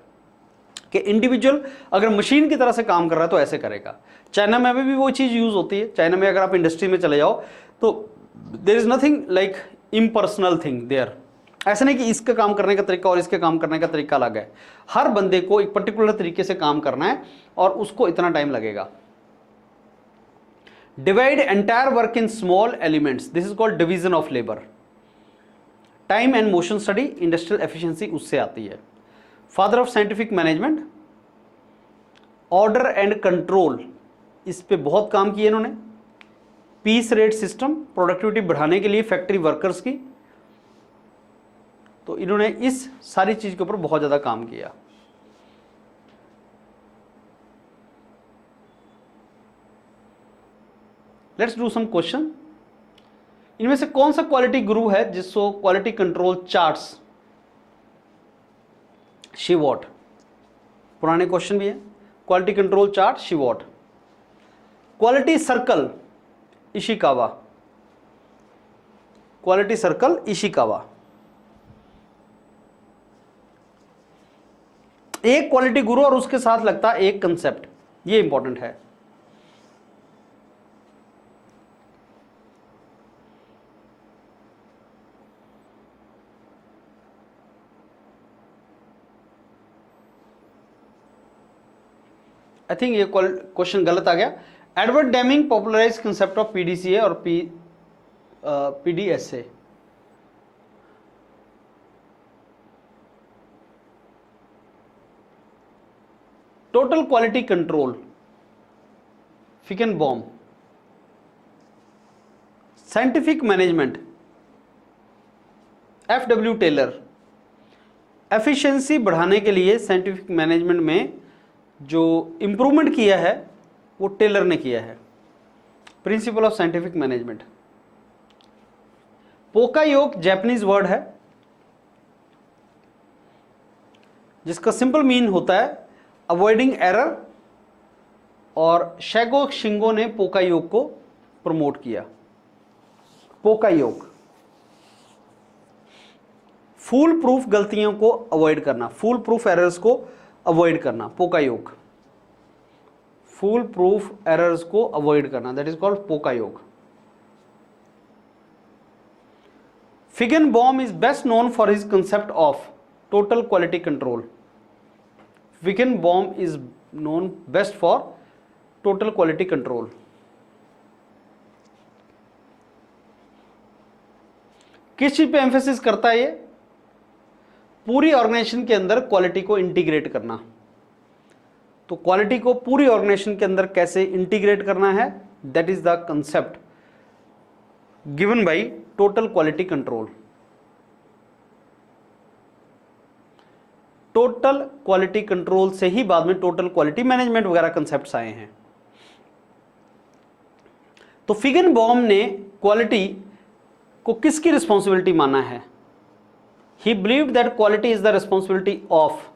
S1: कि इंडिविजुअल अगर मशीन की तरह से काम कर रहा है तो ऐसे करेगा। चाइना में भी वो चीज़ यूज होती है। चाइना में अगर आप इंडस्ट्री में चले जाओ तो there is nothing like impersonal thing there. ऐसा नहीं कि इसका काम करने का तरीका और इसके काम करने का तरीका अलग है, हर बंदे को एक पर्टिकुलर तरीके से काम करना है और उसको इतना टाइम लगेगा। Divide entire work in small elements, this is called division of labour. Time and motion study, industrial efficiency उससे आती है। Father of scientific management, order and control, इस पे बहुत काम किया इन्होंने। पीस रेट सिस्टम, प्रोडक्टिविटी बढ़ाने के लिए फैक्ट्री वर्कर्स की, तो इन्होंने इस सारी चीज के ऊपर बहुत ज्यादा काम किया। Let's do some question. इनमें से कौन सा क्वालिटी गुरु है जिसको क्वालिटी कंट्रोल चार्ट्स, शिवॉट, पुराने क्वेश्चन भी है। Quality control chart Shewhart. Quality circle Ishikawa, quality circle Ishikawa. एक क्वालिटी गुरु और उसके साथ लगता है एक कंसेप्ट, ये इंपॉर्टेंट है। आई थिंक ये क्वेश्चन गलत आ गया। Edward Deming popularise concept of PDCA और PDSA। Total quality control, Feigenbaum. Scientific management, FW Taylor. Efficiency बढ़ाने के लिए साइंटिफिक मैनेजमेंट में जो इंप्रूवमेंट किया है वो टेलर ने किया है। Principle of scientific management. Poka yoke Japanese word है जिसका सिंपल मीन होता है अवॉइडिंग एरर, और शैगो शिंगो ने पोकायोग को प्रमोट किया। पोकायोग, फूल प्रूफ गलतियों को अवॉइड करना, फूल प्रूफ एरर्स को अवॉइड करना, पोकायोग। फूल प्रूफ एरर्स को अवॉइड करना, that is called poka yoke. Feigenbaum is best known for his concept of total quality control. Feigenbaum is known best for total quality control. किस चीज पे emphasis करता है ये? पूरी ऑर्गेनाइजेशन के अंदर क्वालिटी को इंटीग्रेट करना। तो क्वालिटी को पूरी ऑर्गेनाइजेशन के अंदर कैसे इंटीग्रेट करना है, that is the concept given by total quality control. Total quality control से ही बाद में टोटल क्वालिटी मैनेजमेंट वगैरह कंसेप्ट्स आए हैं। तो फिगनबॉम ने क्वालिटी को किसकी रिस्पॉन्सिबिलिटी माना है? He believed that quality is the responsibility of,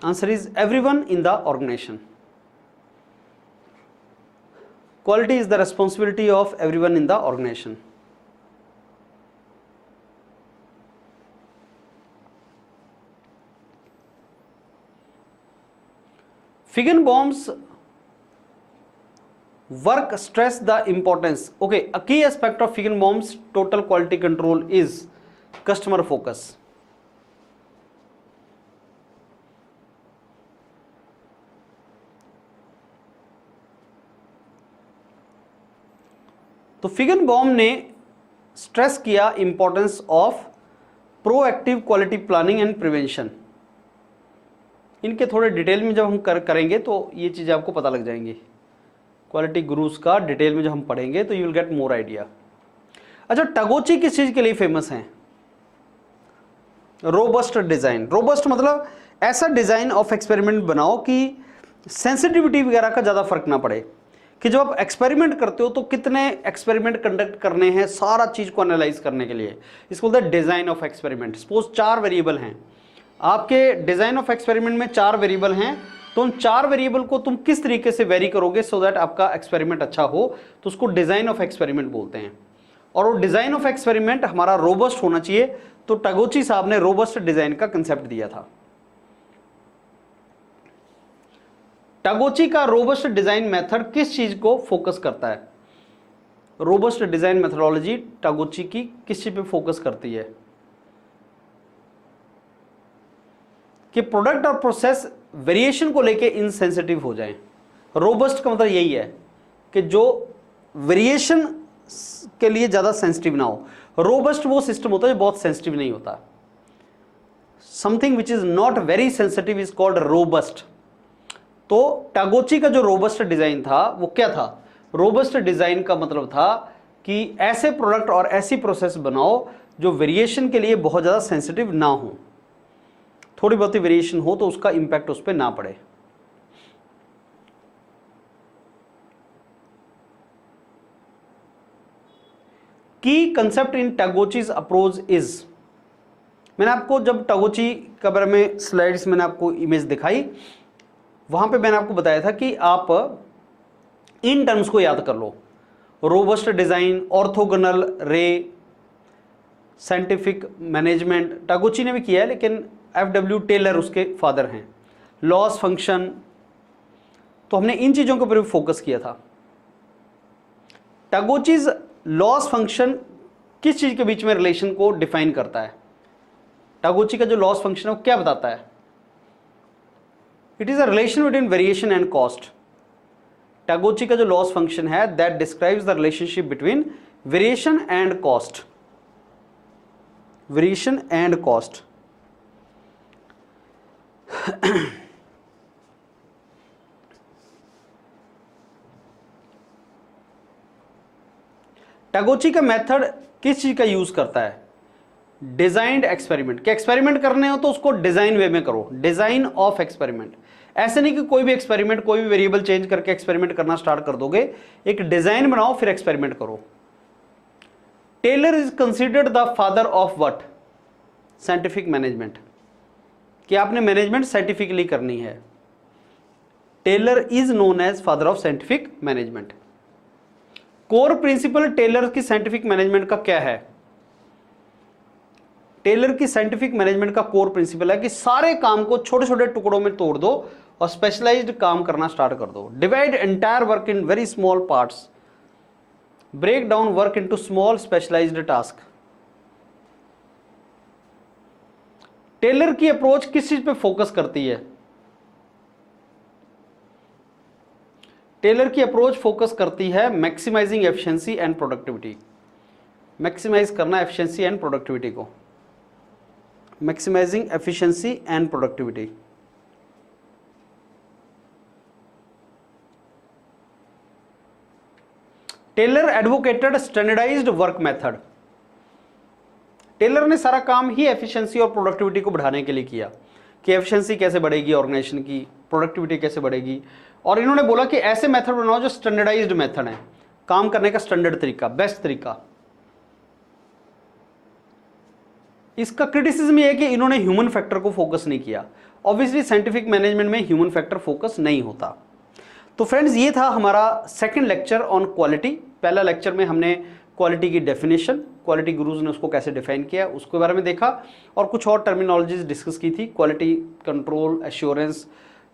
S1: answer is everyone in the organisation. Quality is the responsibility of everyone in the organization. Feigenbaum's work stressed the importance. Okay, a key aspect of Feigenbaum's total quality control is customer focus. तो फिगनबॉम ने stress किया importance of proactive quality planning and prevention. इनके थोड़े detail में जब हम करेंगे तो ये चीज़ें आपको पता लग जाएंगी। क्वालिटी गुरुज का डिटेल में जब हम पढ़ेंगे तो you will get more idea. अच्छा, टगोची किस चीज़ के लिए फेमस हैं? Robust design. रोबस्ट मतलब ऐसा डिज़ाइन ऑफ एक्सपेरिमेंट बनाओ कि सेंसिटिविटी वगैरह का ज़्यादा फर्क ना पड़े, कि जब आप एक्सपेरिमेंट करते हो तो कितने एक्सपेरिमेंट कंडक्ट करने हैं सारा चीज को एनालाइज करने के लिए, इसको बोलते हैं design of experiment. Suppose 4 variable हैं आपके डिजाइन ऑफ एक्सपेरिमेंट में, 4 वेरिएबल हैं, तो उन 4 वेरिएबल को तुम किस तरीके से वेरी करोगे सो दैट आपका एक्सपेरिमेंट अच्छा हो, तो उसको डिजाइन ऑफ एक्सपेरिमेंट बोलते हैं। और वो डिजाइन ऑफ एक्सपेरिमेंट हमारा रोबस्ट होना चाहिए। तो टगोची साहब ने रोबस्ट डिजाइन का कंसेप्ट दिया था। टगोची का रोबस्ट डिजाइन मेथड किस चीज को फोकस करता है? रोबस्ट डिजाइन मेथोडोलॉजी टगोची की किस चीज पे फोकस करती है? कि प्रोडक्ट और प्रोसेस वेरिएशन को लेके इनसेंसिटिव हो जाएं। रोबस्ट का मतलब यही है कि जो वेरिएशन के लिए ज्यादा सेंसिटिव ना हो। रोबस्ट वो सिस्टम होता है जो बहुत सेंसिटिव नहीं होता। Something which is not very sensitive is called robust. तो टगोची का जो रोबस्ट डिजाइन था वो क्या था? रोबस्ट डिजाइन का मतलब था कि ऐसे प्रोडक्ट और ऐसी प्रोसेस बनाओ जो वेरिएशन के लिए बहुत ज्यादा सेंसिटिव ना हो। थोड़ी बहुत वेरिएशन हो तो उसका इंपैक्ट उस पर ना पड़े। की कंसेप्ट इन टगोचीज अप्रोच इज, मैंने आपको जब टगोची के बारे में स्लाइड्स मैंने आपको इमेज दिखाई, वहां पे मैंने आपको बताया था कि आप इन टर्म्स को याद कर लो। रोबस्ट डिजाइन, ऑर्थोगोनल रे, साइंटिफिक मैनेजमेंट, टगोची ने भी किया है लेकिन एफडब्ल्यू टेलर उसके फादर हैं। लॉस फंक्शन, तो हमने इन चीजों के ऊपर भी फोकस किया था। टगोचीज लॉस फंक्शन किस चीज के बीच में रिलेशन को डिफाइन करता है? टगोची का जो लॉस फंक्शन है वो क्या बताता है? It is a relation between variation and cost. Taguchi का जो लॉस फंक्शन है that describes the relationship between variation and cost. Variation and cost. Taguchi का मेथड किस चीज का यूज करता है? Designed experiment. के एक्सपेरिमेंट करने हो तो उसको डिजाइन वे में करो, डिजाइन ऑफ एक्सपेरिमेंट। ऐसे नहीं कि कोई भी एक्सपेरिमेंट, कोई भी वेरिएबल चेंज करके एक्सपेरिमेंट करना स्टार्ट कर दोगे। एक डिजाइन बनाओ फिर एक्सपेरिमेंट करो। Taylor is considered the father of what? Scientific management. कि आपने मैनेजमेंट साइंटिफिकली करनी है। Taylor is known as father of scientific management. Core principle Taylor की साइंटिफिक मैनेजमेंट का क्या है? टेलर की साइंटिफिक मैनेजमेंट का कोर प्रिंसिपल है कि सारे काम को छोटे छोटे टुकड़ों में तोड़ दो और स्पेशलाइज्ड काम करना स्टार्ट कर दो। Divide entire work in very small parts break down work into small specialised task. Taylor की अप्रोच किस चीज पे फोकस करती है? टेलर की अप्रोच फोकस करती है maximising efficiency and productivity. Maximise करना एफिशिएंसी एंड प्रोडक्टिविटी को, maximising efficiency and productivity. Taylor advocated standardised work method. Taylor ने सारा काम ही एफिशिएंसी और प्रोडक्टिविटी को बढ़ाने के लिए किया कि एफिशिएंसी कैसे बढ़ेगी ऑर्गेनाइजेशन की, प्रोडक्टिविटी कैसे बढ़ेगी। और इन्होंने बोला कि ऐसे मेथड बनाओ जो स्टैंडर्डाइज्ड मेथड है, काम करने का स्टैंडर्ड तरीका, बेस्ट तरीका। इसका क्रिटिसिज्म ये है कि इन्होंने ह्यूमन फैक्टर को फोकस नहीं किया। ऑब्वियसली साइंटिफिक मैनेजमेंट में ह्यूमन फैक्टर फोकस नहीं होता। तो फ्रेंड्स, ये था हमारा सेकंड लेक्चर ऑन क्वालिटी। पहला लेक्चर में हमने क्वालिटी की डेफिनेशन, क्वालिटी गुरुज ने उसको कैसे डिफाइन किया उसके बारे में देखा, और कुछ और टर्मिनोलॉजीज डिस्कस की थी, quality control, assurance,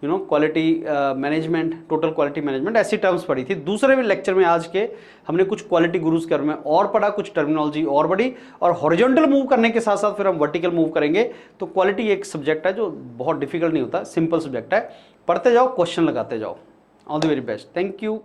S1: quality management, total quality management, ऐसी टर्म्स पढ़ी थी। दूसरे लेक्चर में आज के हमने कुछ क्वालिटी गुरुज के बारे में और पढ़ा, कुछ टर्मिनोलॉजी और बढ़ी, और हॉरिजॉन्टल मूव करने के साथ साथ फिर हम वर्टिकल मूव करेंगे। तो क्वालिटी एक सब्जेक्ट है जो बहुत डिफिकल्ट नहीं होता, सिंपल सब्जेक्ट है। पढ़ते जाओ, क्वेश्चन लगाते जाओ। All the very best, thank you.